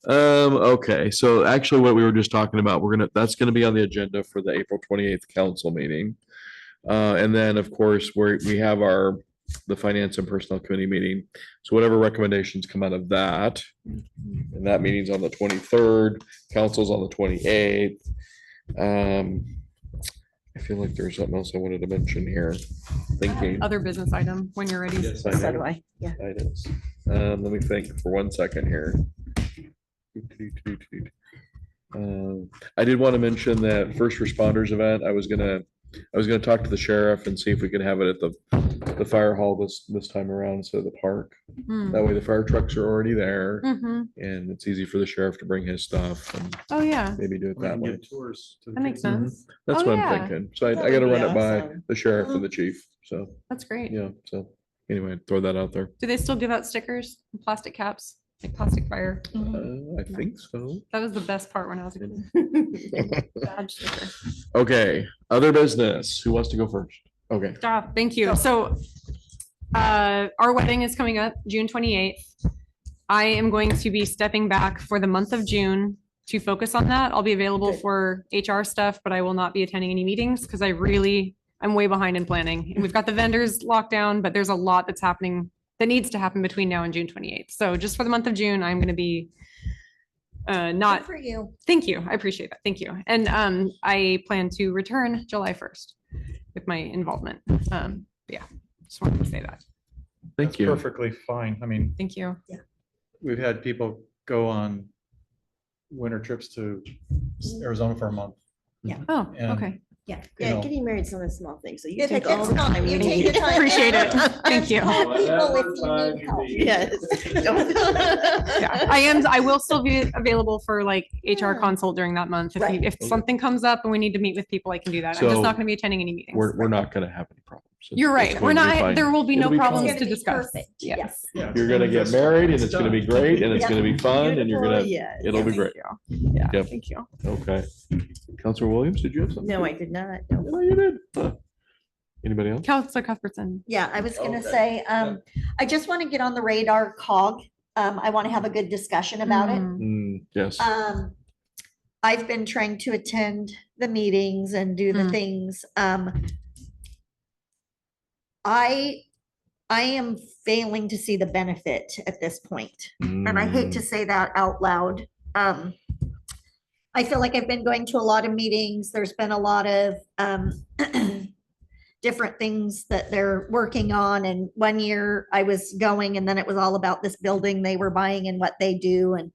Okay, so actually what we were just talking about, that's gonna be on the agenda for the April 28th council meeting. And then, of course, we have the Finance and Personnel Committee meeting. So whatever recommendations come out of that, and that meeting's on the 23rd, council's on the 28th. I feel like there's something else I wanted to mention here, thinking. Other business item when you're ready. Yes, I so know. do I. Yeah. Items. Let me think for 1 second here. I did want to mention that first responders event. I was gonna talk to the sheriff and see if we could have it at the fire hall this time around instead of the park. Hmm. That way the fire trucks are already there Mhm. and it's easy for the sheriff to bring his stuff and Oh, yeah, maybe do it We that can way. give tours to the that makes kids. sense. That's Oh, what yeah. I'm thinking. So I That gotta would be run it by awesome. the sheriff and the chief. So, That's great. yeah, so anyway, throw that out there. Do they still give out stickers, and plastic caps, like plastic fire? I think so. That was the best part when I was a kid. Badge sticker. Okay, other business. Who wants to go first? Okay. Stop, thank you. So our wedding is coming up June 28th. I am going to be stepping back for the month of June to focus on that. I'll be available for HR stuff, but I will not be attending any meetings because I'm way behind in planning. And we've got the vendors locked down, but there's a lot that's happening that needs to happen between now and June 28th. So just for the month of June, I'm going to be not, For you. thank you. I appreciate that. Thank you. And I plan to return July 1st with my involvement. Yeah, just wanted to say that. Thank That's you. perfectly fine. I mean, Thank you. we've had people go on winter trips to Arizona for a month. Oh, And- okay. Yeah. You Yeah, know. getting married is not a small thing, so you If take it all gets the long, time. you you take need. the time. Appreciate it. Thank you. Call people if you need help. Yes. Yeah, I will still be available for like HR Yeah. consult during that month. Right. If something comes up and we need to meet with people, I can do that. I'm So just not gonna be attending any meetings. We're not gonna have any problems. It's- You're it's right. We're going to be not, fine. there will be no It'll problems fine. It's to gonna be discuss. perfect. Yes. You're gonna get married and it's gonna be great and it's Yeah. gonna be fun and you're gonna, Yes. it'll be great. Yeah, Yep. thank you. Okay. Counselor Williams, did you have something? No, I did not. No. No, you did. Huh. Anybody else? Counselor Cuthbertson. Yeah, I was gonna Okay. say, I just want to get on the radar cog. I want to have a good discussion about it. Mm, Yes. I've been trying to attend the meetings and do the Mm. things. I am failing to see the benefit at this point. And I hate to say that out loud. I feel like I've been going to a lot of meetings. There's been a lot of different things that they're working on. And one year I was going and then it was all about this building they were buying and what they do. And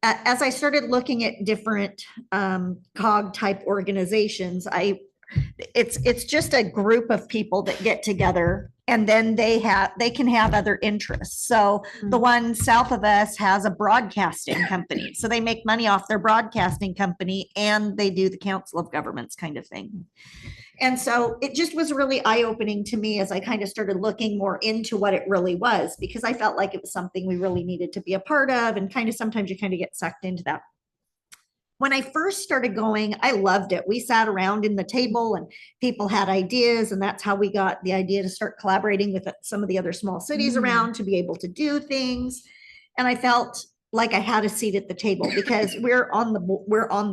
as I started looking at different COG type organizations, it's just a group of people that get together and then they can have other interests. So the one south of us has a broadcasting company. So they make money off their broadcasting company and they do the Council of Governments kind of thing. And so it just was really eye-opening to me as I kind of started looking more into what it really was, because I felt like it was something we really needed to be a part of, and kind of sometimes you kind of get sucked into that. When I first started going, I loved it. We sat around in the table and people had ideas, and that's how we got the idea to start collaborating with some of the other small cities around to be able to do things. And I felt like I had a seat at the table because we're on the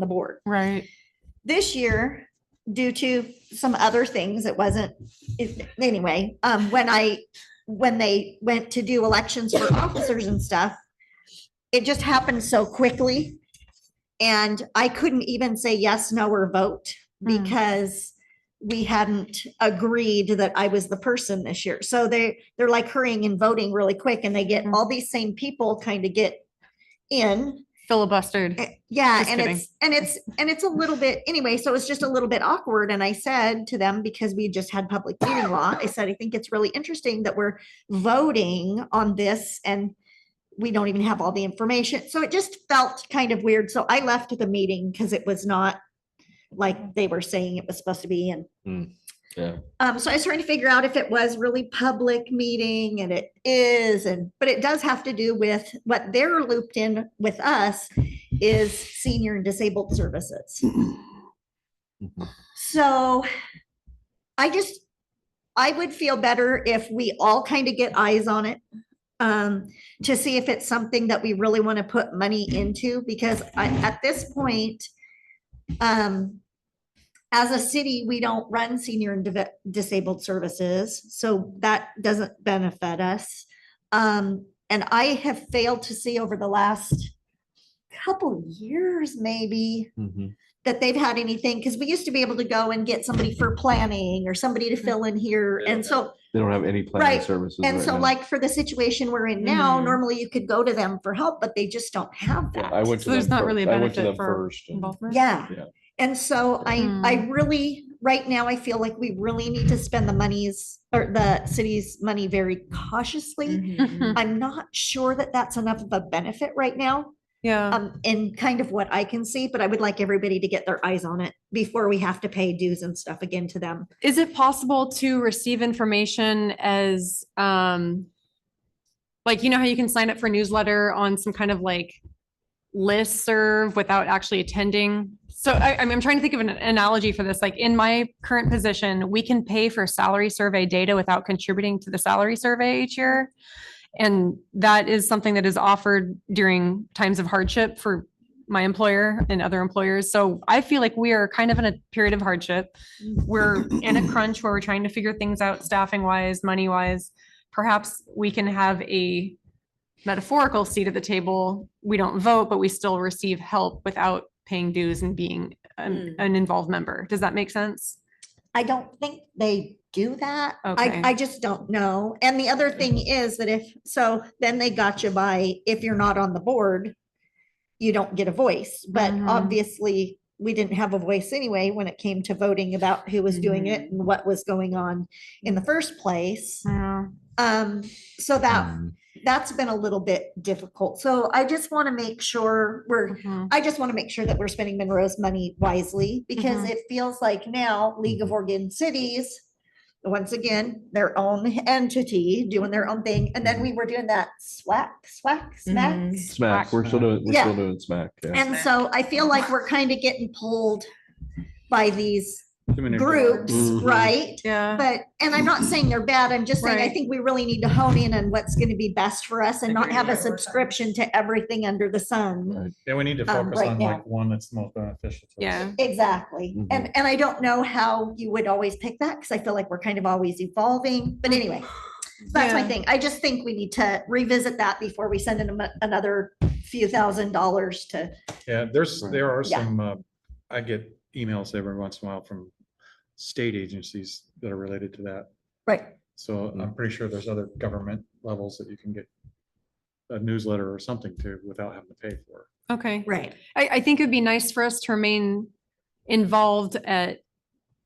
board. Right. This year, due to some other things, anyway, when they went to do elections for officers and stuff, it just happened so quickly. And I couldn't even say yes, no, or vote because we hadn't agreed that I was the person this year. So they're like hurrying and voting really quick, and they get all these same people kind of get in. Filibustered. Yeah, Just and kidding. it's a little bit, anyway, so it's just a little bit awkward. And I said to them, because we just had public meeting law, I said, I think it's really interesting that we're voting on this and we don't even have all the information. So it just felt kind of weird. So I left the meeting because it was not like they were saying it was supposed to be. And Yeah. so I was trying to figure out if it was really public meeting, and it is, but it does have to do with what they're looped in with us is senior and disabled services. Mhm. So I would feel better if we all kind of get eyes on it to see if it's something that we really want to put money into, because at this point, as a city, we don't run senior and disabled services, so that doesn't benefit us. And I have failed to see over the last couple years, maybe, Mhm. that they've had anything, because we used to be able to go and get somebody for planning or somebody to fill in here. And so, They don't have any planning Right. services. and right so now. like for the situation we're in now, Mhm. normally you could go to them for help, but they just don't have Yeah, that. I went to So there's them not fir- really a I went to benefit them for first. and- involvement. Yeah. Yeah. And so I really right now, I feel like we really need to spend the monies or the city's money very cautiously. Mhm. I'm not sure that that's enough of a benefit right now, Yeah. in kind of what I can see, but I would like everybody to get their eyes on it before we have to pay dues and stuff again to them. Is it possible to receive information as, like, you know how you can sign up for newsletter on some kind of like listserv without actually attending? So I'm trying to think of an analogy for this. Like in my current position, we can pay for salary survey data without contributing to the salary survey each year. And that is something that is offered during times of hardship for my employer and other employers. So I feel like we are kind of in a period of hardship. We're in a crunch where we're trying to figure things out staffing wise, money wise. Perhaps we can have a metaphorical seat at the table. We don't vote, but we still receive help without paying dues and being an involved member. Does that make sense? I don't think they do that. Okay. I just don't know. And the other thing is that then they got you by, if you're not on the board, you don't get a voice. But Mhm. obviously, we didn't have a voice anyway when it came to voting about who was doing it and what was going on in the first place. Yeah. So that's been a little bit difficult. So I just want to make sure Mhm. I just want to make sure that we're spending Monroe's money wisely because Mhm. it feels like now League of Oregon Cities, once again, their own entity doing their own thing. And then we were doing that smack. Smack, we're still doing smack. Yeah. And so I feel like we're kind of getting pulled by these Too many groups, Mhm. right? Yeah. But, and I'm not saying they're bad, I'm just saying, I Right. think we really need to hone in on what's gonna be best for us and not have a subscription to everything under the sun. Right. Yeah, we need to focus right on now. like one that's most beneficial to us. Yeah. Exactly. Mhm. And I don't know how you would always pick that, because I feel like we're kind of always evolving, but anyway. That's my Yeah. thing. I just think we need to revisit that before we send in another few $1,000s to, Yeah, Right. there are Yeah. some, I get emails every once in a while from state agencies that are related to that. right. So I'm pretty sure there's other government levels that you can get a newsletter or something to without having to pay for it. Okay. Right. I think it'd be nice for us to remain involved at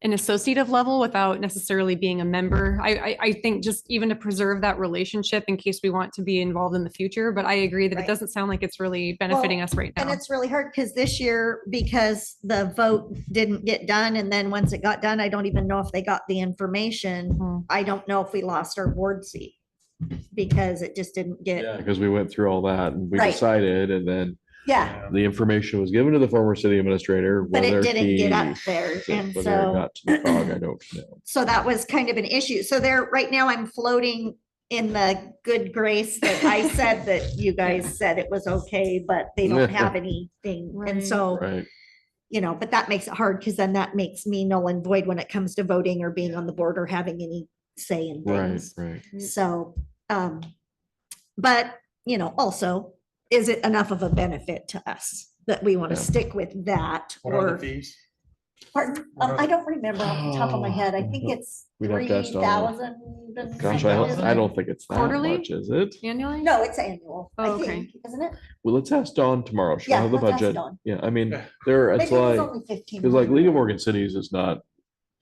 an associative level without necessarily being a member. I think just even to preserve that relationship in case we want to be involved in the future, but I agree that Right. it doesn't sound like it's really benefiting us right And now. it's really hard because this year, because the vote didn't get done, and then once it got done, I don't even know if they got the information. Hmm. I don't know if we lost our board seat because it just didn't Yeah, get, because we went through all that and we Right. decided, and then yeah, the information was given to the former city administrator. but it whether didn't get up he- there. And Whether it so, got to the cog, I don't know. so that was kind of an issue. So there, right now I'm floating in the good grace that I said that you guys said it was okay, but they don't have anything. And Right. so, Right, but that makes it hard because then that makes me null and void when it comes to voting or being on the board or having any say in right, things. right. So, but, also, is it enough of a benefit to us that we want to Yeah. stick with that? What are the Or, fees? pardon? what are I the- don't remember off the top of my head. I think it's We'd have to ask Donna. 3,000. Gosh, I don't think it's that Quarterly? much, is it? Annually? No, it's annual, I Oh, okay. think, isn't it? Well, let's ask Dawn tomorrow. She'll Yeah, have the let's ask budget. Dawn. Yeah, I mean, Yeah. it's Maybe it was like, only 15. because like League of Oregon Cities is not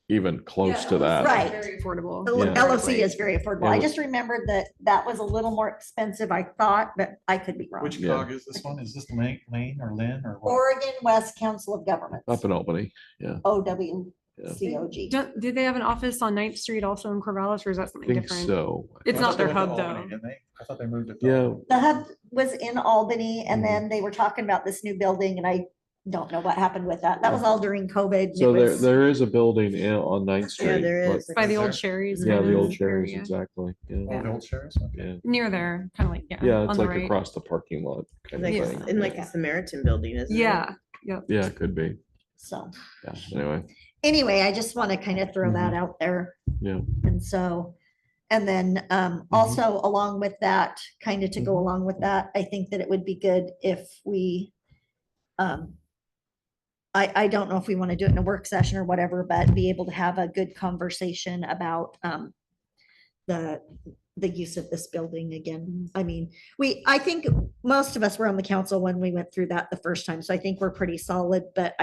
even close to that. Right. Very affordable. The Yeah. LOC is very affordable. I Yeah. just remembered that was a little more expensive, I thought, but I could be wrong. Which Yeah. cog is this one? Is this Lane or Lynn or what? Oregon West Council of Governments, Up in Albany. OWCOG. Do they have an office on 9th Street also in Corvallis, or is that I something think different? so. It's I not thought they their went hub to Albany, though. didn't they? I thought they moved it. Yeah. The hub was in Albany and Mhm. then they were talking about this new building and I don't know what happened with that. That was all during COVID. and So it there, was- there is a building on 9th Street. Yeah, there but- is. By the There? old Sherry's. Yeah, kind the of old Sherry's, area. exactly. Oh, Yeah, the old sheriff's? Okay. yeah. Near there, kind of like, yeah. Yeah, on it's the like right. across the parking lot kind Like, of Yeah. thing. in like the Samaritan building, isn't it? Yeah, Yeah, it could be. So, Yeah, anyway. anyway, I just want to kind of throw that out there. Yeah. And so, and then also along with that, kind of to go Mhm. along with that, I think that it would be good if we, I don't know if we want to do it in a work session or whatever, but be able to have a good conversation about the use of this building again. I mean, I think most of us were on the council when we went through that the first time, so I think we're pretty solid, but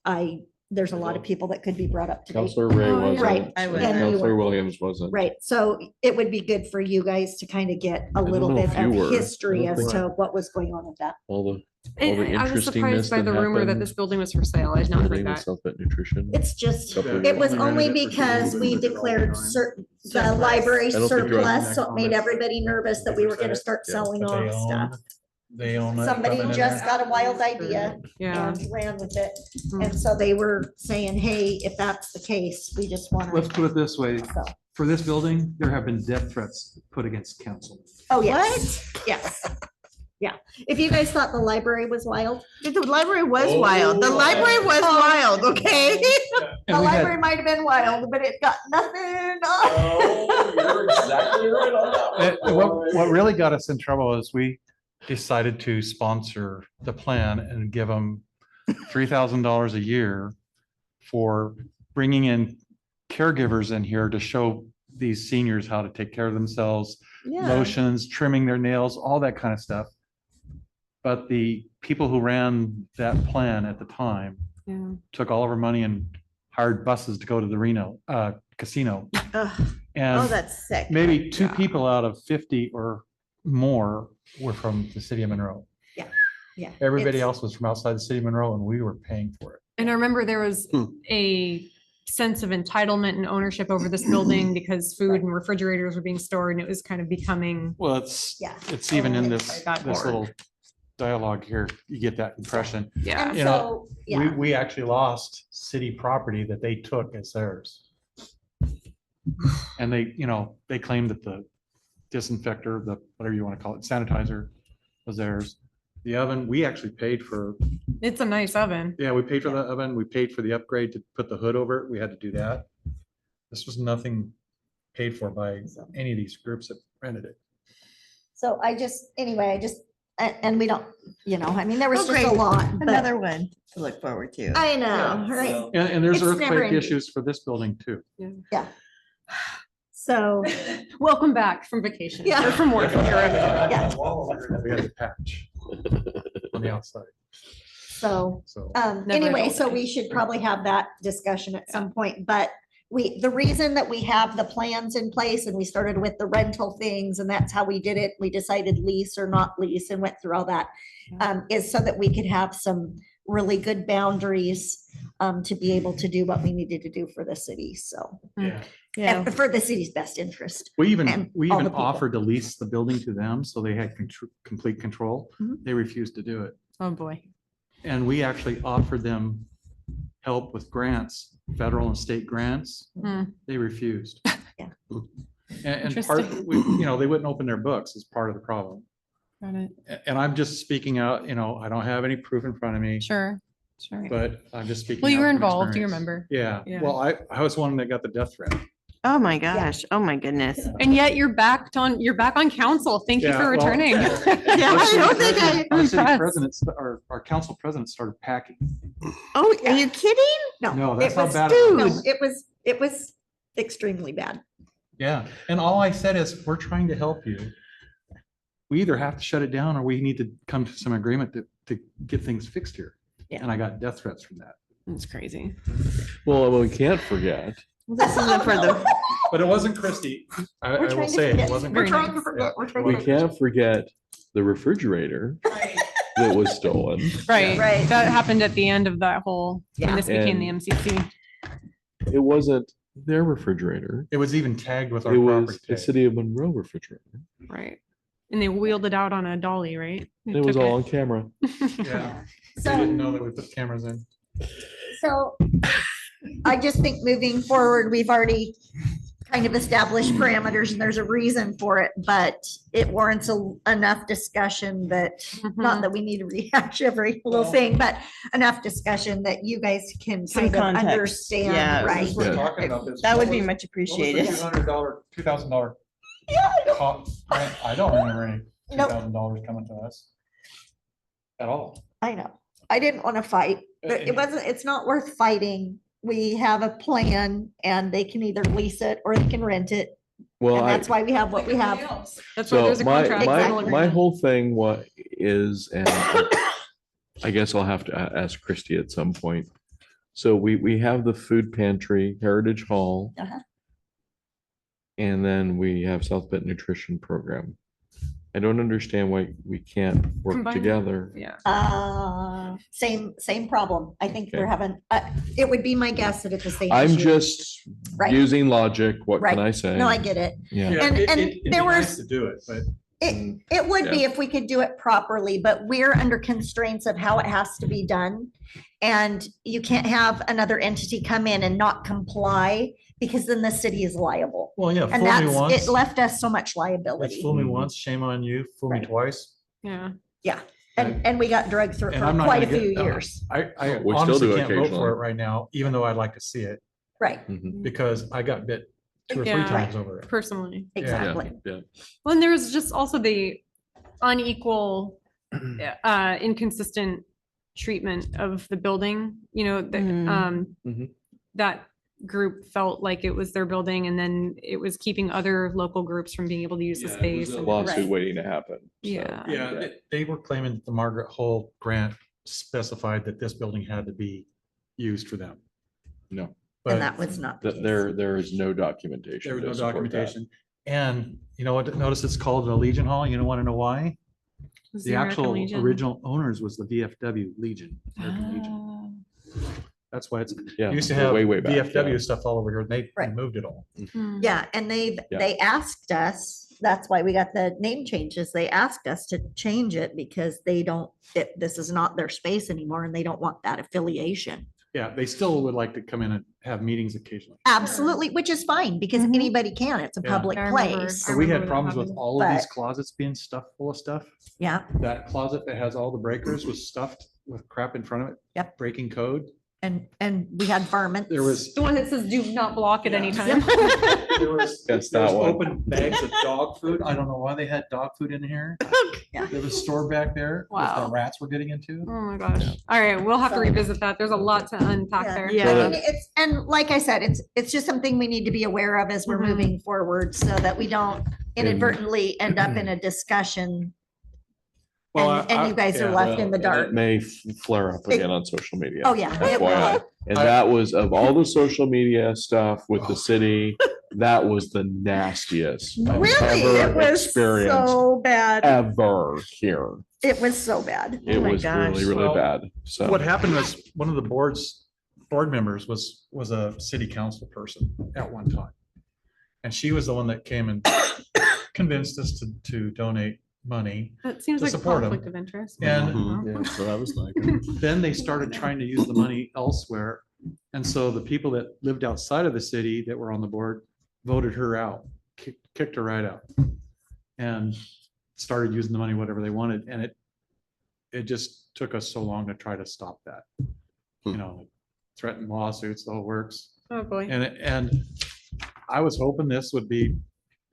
I there's a lot of people that could be brought up today. Counselor Ray Oh, yeah. wasn't. Right. I and would. And you Counselor were. Williams wasn't. Right, so it would be good for you guys to kind of get a little know bit if you were. of I history don't as think- to what was going on with that. All the And I was interestingness surprised by that the rumor that happened. this building was for sale. I did not heard Everything with that. South Bend Nutrition. It's just, Couple of it was years. only rented it for because we people. declared certain, the Surplus. library I don't think you're right. surplus, so it made everybody nervous that we were gonna start Yeah. selling But they off own- stuff. They own it. Somebody coming in just there. got a wild idea Yeah. and ran with it. Hmm. And so they were saying, hey, if that's the case, we just wanna. Let's put it this way, So, for this building, there have been death threats put against council. oh, yes, yes. Yeah, if you guys thought the library was wild, The library was wild. The library was wild, okay? the And we had- library might have been wild, but it got nothing Oh, you're exactly right on that one. What really got us in trouble is we decided to sponsor the plan and give them $3,000 a year for bringing in caregivers in here to show these seniors how to take care of themselves, Yeah. lotions, trimming their nails, all that kind of stuff. But the people who ran that plan at the time Yeah. took all of our money and hired buses to go to the Reno casino. Ugh. Oh, And that's sick. maybe two Yeah. people out of 50 or more were from the city of Monroe. Yeah. Everybody it's- else was from outside the city of Monroe and we were paying for it. And I remember there was a sense of entitlement and ownership over this building because food and refrigerators were being stored and it was kind of becoming, Well, it's, Yeah. it's even in Oh, this, that this board. little dialogue here, you get that impression. yeah. And you know, so, yeah, We actually lost city property that they took as theirs. And they claimed that the disinfector, the, whatever you want to call it, sanitizer was theirs. The oven, we actually paid for, It's a nice oven. yeah, we paid for the oven, we paid for the upgrade to put the hood over it, we had to do that. This was nothing paid for by any of these groups that rented it. so anyway, and we don't, I mean, there was Oh, just a great. lot, but Another one to look forward to. I know, right? And there's It's never earthquake ending. issues for this building too. So, Welcome back from vacation. Yeah. Or from work. Yeah. We had to patch on the outside, so, so. Never anyway, ending. so we should probably have that discussion at some point, but the reason that we have the plans in place and we started with the rental things and that's how we did it, we decided lease or not lease and went through all that, is so that we could have some really good boundaries to be able to do what we needed to do for the city, so, Yeah. Yeah. and for the city's best interest. We even, And all the people. offered to lease the building to them, so they had complete control. Mhm. They refused to do it. Oh, boy. And we actually offered them help with grants, federal and state grants. Hmm. They refused. Yeah. And part, Interesting. they wouldn't open their books as part of the problem. Got it. And I'm just speaking out, I don't have any proof in front of me, Sure. Sure. but I'm just speaking. Well, you out were from involved, you experience. remember. Yeah, Yeah. well, I was one that got the death threat. Oh, my gosh. Oh, my goodness. And yet you're back on council. Thank you Yeah, for well, returning. Yeah, I don't think I. Our city impressed. president, our council president started packing. Oh, are you kidding? No, it that's how was- bad it No, was. it was extremely bad. Yeah, and all I said is, we're trying to help you. We either have to shut it down or we need to come to some agreement to get things fixed here. Yeah. And I got death threats from that. That's crazy. Well, we can't forget, This isn't for the, But it wasn't Christie. I We're will trying to say, it forget. wasn't. We're Very trying to nice. forget, we're trying we to forget. can't forget the refrigerator that was stolen. Right. Right. That happened at the end of that whole, Yeah. when this became the And- MCC. It wasn't their refrigerator. It was even tagged with our It property was the tag. city of Monroe refrigerator. Right. And they wheeled it out on a dolly, right? They It was took all on camera. Yeah, they So, didn't know that we put cameras in. so I just think moving forward, we've already kind of established parameters and there's a reason for it, but it warrants enough discussion that, not Mhm. that we need to rehash every little Well- thing, but enough discussion that you guys can Some kind of context, understand, yeah. right? Since we're Yeah. talking about this, that would what be was- much appreciated. $2,000 Yeah, cost? I don't remember any Nope. $2,000 coming to us. At all. I know. I didn't want to fight, but it wasn't, it's not worth fighting. We have a plan and they can either lease it or they can rent it. Well, And I, that's why we have what we have. That's why so there's a my, contract. my, Exactly. my whole thing is, and I guess I'll have to ask Christie at some point. So we have the food pantry, Heritage Hall. Uh-huh. And then we have South Bend Nutrition Program. I don't understand why we can't work Combine it. together. Yeah. Same problem. I think they're Okay. having, it would be my guess that it's the same. I'm issue. just Right. using logic. What can Right. I say? No, I get it. Yeah. And- and it'd be there nice was- To do it, but It would be if we could do it properly, but we're under constraints of how it has to be done. And you can't have another entity come in and not comply because then the city is liable. well, yeah, And fool me that's, once. it left us so much That's liability. fool me Mhm. once, shame on you, fool me Right. twice. Yeah. And we got drugged through it And for I'm not quite a gonna few get- years. I We still honestly do can't vote occasionally. for it right now, even though I'd like to see it, Right, Mhm. because I got bit 2 or 3 Yeah. times over it. Personally. exactly. Yeah. Well, and there's just also the unequal, inconsistent treatment of the building, you know, Mhm. that group felt like it was their building and then it was keeping other local groups from being able to use the space. and- Lawsuit Right. waiting to happen. so, Yeah. Yeah, they were claiming that the Margaret Hull grant specified that this building had to be used for them. No, But And that was not. the case. there is no documentation. there was to no support that. documentation. And you know what, notice it's called the Legion Hall. You don't want to know why? Was The American actual Legion. original owners was the VFW Legion. American Legion. Ah. That's why it's, Yeah. used to have way back, VFW yeah. stuff all over here. They Right. moved it all. Hmm. Yeah, and Yeah. they asked us, that's why we got the name changes. They asked us to change it because they don't, this is not their space anymore and they don't want that affiliation. Yeah, they still would like to come in and have meetings occasionally. Absolutely, which is fine because Mhm. anybody can. It's a Yeah. public I remember. place. So we had remember that problems with happening. all of these But- closets being stuffed full of stuff. Yeah, That closet that has all the breakers was stuffed with crap in front of it. Yep. Breaking code. and we had varmints. There was, The one that says do not block at any Yeah. time. there was, Yes, there that was one. open bags of dog food. I don't know why they had dog food in here. Yeah. There was stored back there. that Wow. The rats were getting into. Oh my gosh. All right, we'll have to So- revisit that. There's a lot to unpack Yeah. there. Yeah. I mean, it's, and like I said, it's just something we need to be aware of as we're Mhm. moving forward so that we don't inadvertently end up in a discussion and you guys are yeah, left in the And dark. it may flare up again on social media. Oh, yeah. it will. FYI. And that was of all the social media stuff with the city, that was the nastiest I've Really, ever it was experienced so bad. ever here. It was so bad. It my was really, gosh. really Well, bad. So. What happened was one of the board members was a city council person at one time. And she was the one that came and convinced us to donate money. That seems To like a support 'em. conflict of interest. And Mhm. Yeah, so I was thinking. then they started trying to use the money elsewhere. And so the people that lived outside of the city that were on the board voted her out, kicked her right out. And started using the money whatever they wanted. And it just took us so long to try to stop that. You know, threatened lawsuits, the whole works. Oh, boy. And I was hoping this would be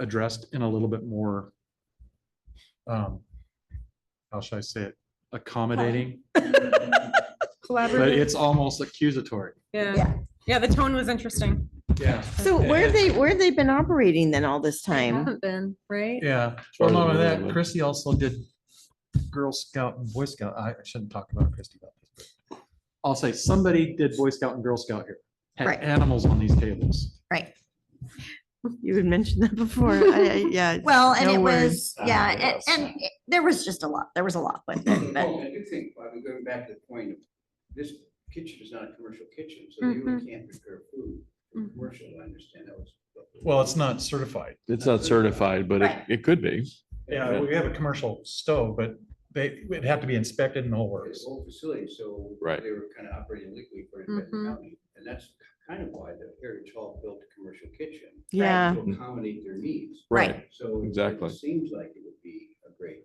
addressed in a little bit more, how should I say it, accommodating, but Collaborative. it's almost accusatory. Yeah. Yeah. Yeah, the tone was interesting. Yeah. So where have they been operating then all this time? Haven't been, right? Yeah. far Well, as not I only that, remember. Chrissy also did Girl Scout and Boy Scout. I shouldn't talk about Christy about this. But I'll say somebody did Boy Scout and Girl Scout here. Had Right. animals on these tables. Right. You had mentioned that before. Yeah. Well, and No it words. was, yeah, yes. and there was just a lot. There was a lot with it, but Oh, I do think, I mean, going back to the point of, this kitchen is not a commercial kitchen, so you really can't prepare food for Mhm. commercial, I understand that was. Well, it's not certified. It's not certified, but Right. it could be. Yeah, we have a commercial stove, but it'd have to be inspected and the whole It's works. a whole facility, so Right. they were kind of operating legally for Benton Mhm. County, and that's kind of why the Heritage Hall built a commercial kitchen. Yeah. To accommodate their needs, Right. so. Exactly. It seems like it would be a great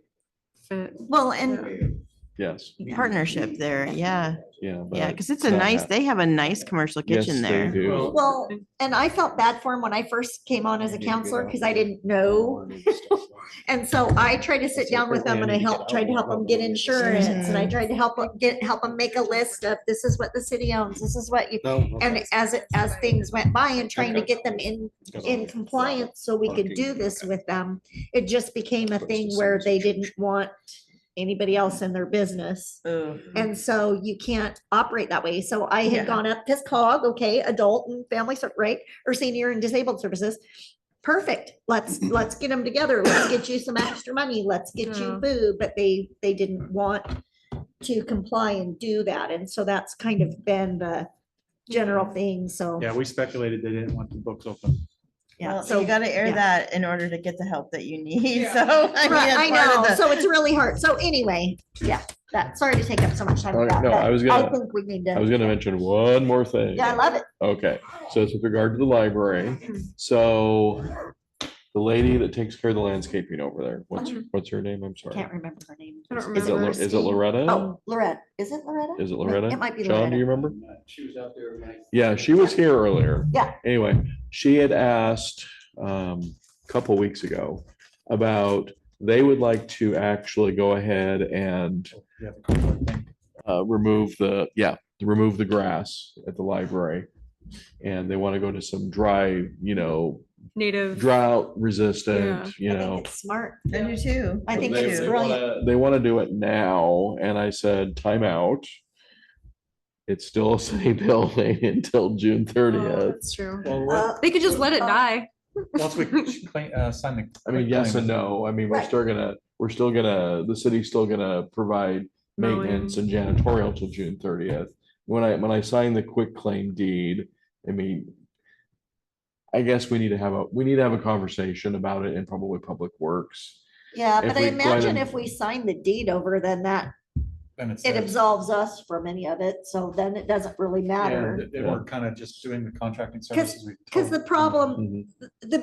Fit. well, and way of. Yes. Partnership there, yeah. Yeah. but Yeah, because it's a not nice, hap- they have a nice commercial Yes, kitchen they there. do. well, and I felt bad for him when I first came on as a counselor because I didn't know. And so I tried to sit down with them and I tried to help them get insurance and I tried to help them make a list of this is what the city owns, this is what you. And as things went by and trying to get them in compliance so we could do this with them, it just became a thing where they didn't want anybody else in their business. Ugh. And so you can't operate that way. So I Yeah. had gone up, because COG, okay, adult and family, right, or senior and disabled services. Perfect. Let's get them together. Let's get you some extra money. Let's get you Yeah. food. But they didn't want to comply and do that. And so that's kind of been the general thing. So, Yeah, we speculated they didn't want the books open. yeah. Well, So you gotta air yeah. that in order to get the help that you need. So, I mean, Right, I it's part of know. the- So it's really hard. So anyway, yeah, sorry to take up so much time with Okay, that. no, but I was gonna- think we need to. I was gonna mention one more thing. Yeah, I love it. Okay, so it's with regard to the library. So the lady that takes care of the landscaping over there, what's her name? I'm sorry. Can't remember her name. I don't Is it, remember. Is it Loretta? Oh, Loretta. Is it Loretta? Is it Loretta? It might be John, do you Loretta. remember? She was out there. Yeah, she was here earlier. Yeah. Anyway, she had asked a couple weeks ago about they would like to actually go ahead and Yeah, the cardboard thing. remove the grass at the library. And they want to go to some dry, Native. drought resistant, I think it's smart. I do too. I think They- it's they brilliant. They want to do it now, and I said, time out. It's still a city building until June Oh, 30th. That's true. Well, They could just let it die. once we sign the. I mean, yes and no. I mean, Right. the city's still gonna provide maintenance and janitorial till June 30th. When I sign the quick claim deed, I mean, I guess we need to have a conversation about it in probably Public Works. Yeah, if but I we go ahead imagine and- if we sign the deed over, then And it's it there. absolves us from any of it. So then it doesn't really matter. And they were kind of just doing the contracting services. we Because the told- problem, Mhm. the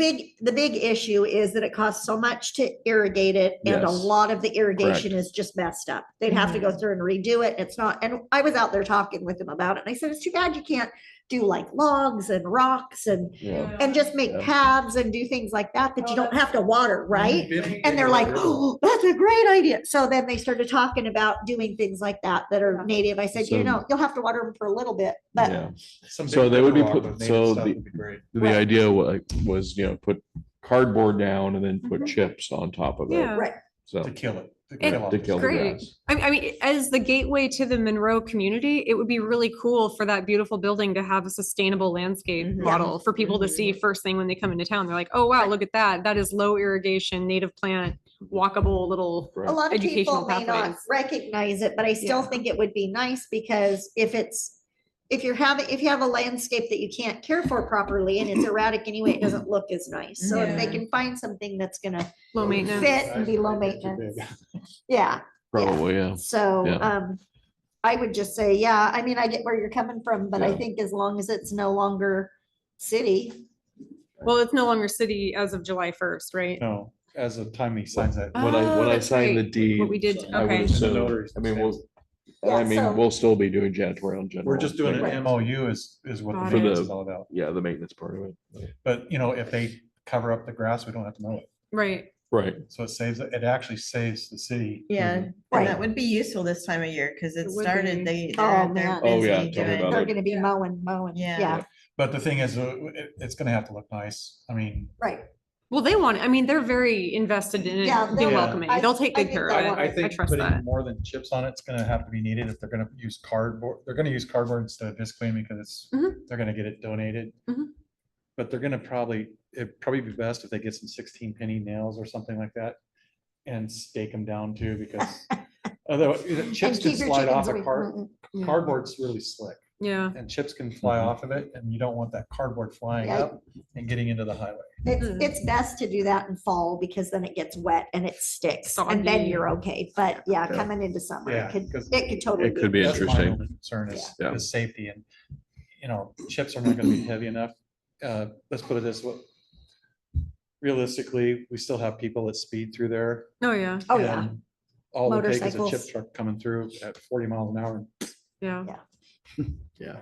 big issue is that it costs so much to irrigate it, and a Yes. lot of the irrigation Correct. is just messed up. They'd have to go through and redo it. It's not, and I was out there talking with them about it, and I said, it's too bad you can't do like logs and rocks and Yeah. just make Yeah. paths and do things like that you don't have to water, right? Big- And they're like, big- oh, that's a great idea. So then they started talking about doing things like that are native. I said, So- you'll have to water them for a little bit, but Yeah. Some So big they would be Oh, river put- rock with so native stuff the- would be great. The Right. idea was, put cardboard down and then put Mhm. chips on top of it. Yeah. right. So To kill it. And- off to the kill the Great. grass. I mean, as the gateway to the Monroe community, it would be really cool for that beautiful building to have a sustainable landscape Mhm. model for people to see first thing when they come into town. They're like, oh, wow, look at that. That is low irrigation, native plant, walkable little. A Right. lot of people Educational may not pathways. recognize it, but I still Yeah. think it would be nice because if you have a landscape that you can't care for properly and it's erratic anyway, it doesn't look as nice. So if they Yeah. can find something that's gonna Low maintenance. fit and be low maintenance, yeah. Probably, yeah. So, Yeah. I would just say, yeah, I mean, I get where you're coming from, but I Yeah. think as long as it's no longer city. Well, it's no longer city as of July 1st, right? No, as of time he signs that. When Oh, I that's sign the right. deed. What we did, I would okay. assume- Notaries I mean, Yeah, so- we'll still be doing janitorial in general. We're just doing an maintenance. MOU is what Got the it. maintenance is all about. Yeah, the maintenance part of it. But if they cover up the grass, we don't have to mow it. Right. Right. So it actually saves the city. Yeah, Mhm. and Right. that would be useful this time of year because it It would started, be. Oh, they're man. Oh, yeah, busy tell me doing. about They're it. gonna be mowing, Yeah. yeah, But the thing is, it's gonna have to look nice. I mean, right. Well, they want, I mean, they're very invested in it, Yeah, being they're- welcoming. I- They'll take I good think care they of want it. I I think trust putting that. more than chips on it's gonna have to be needed if they're gonna use cardboard. They're gonna use cardboard instead of visqueen because Mhm. they're gonna get it donated. Mhm. But they're gonna it'd probably be best if they get some 16 penny nails or something like that and stake them down too, because although chips And can keep your slide chickens off a away from it. cardboard's really slick Yeah. and chips can fly Mhm. off of it and you don't want that cardboard flying Yeah. up and getting into the highway. It's best to do that in fall because then it gets wet and it sticks and then Soggy. you're okay. But yeah, Yeah. coming into summer, Yeah, it could 'cause totally It could be That's my interesting. only concern Yeah. is safety and, chips are not gonna be heavy enough. Let's put it this way. Realistically, we still have people that speed through there. Oh, yeah. Oh, yeah. and All it takes is a chip Motorcycles. truck coming through at 40 miles an hour. Yeah. Yeah.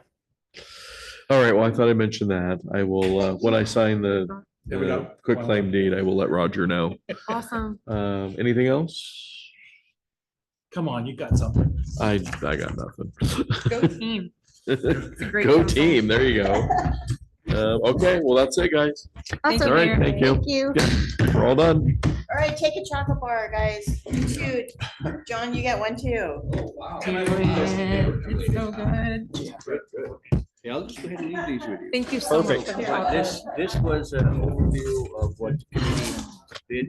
All right, well, I thought I mentioned that. I will, when I sign the Yeah, we got quick one claim more. deed, I will let Roger know. Awesome. Anything else? Come on, you got something. I got nothing. Go team. a great Go council. team, there you go. Okay, well, that's it, guys. Thank Awesome. All right, Mayor. thank you. Thank you. Yeah, we're all done. All right, take a chocolate bar, guys. Shoot. John, you get one too. It's so good. Yeah, I'll just go ahead and leave these with you. Thank you so much. Perfect. for the chocolate. This was an overview of what the committee did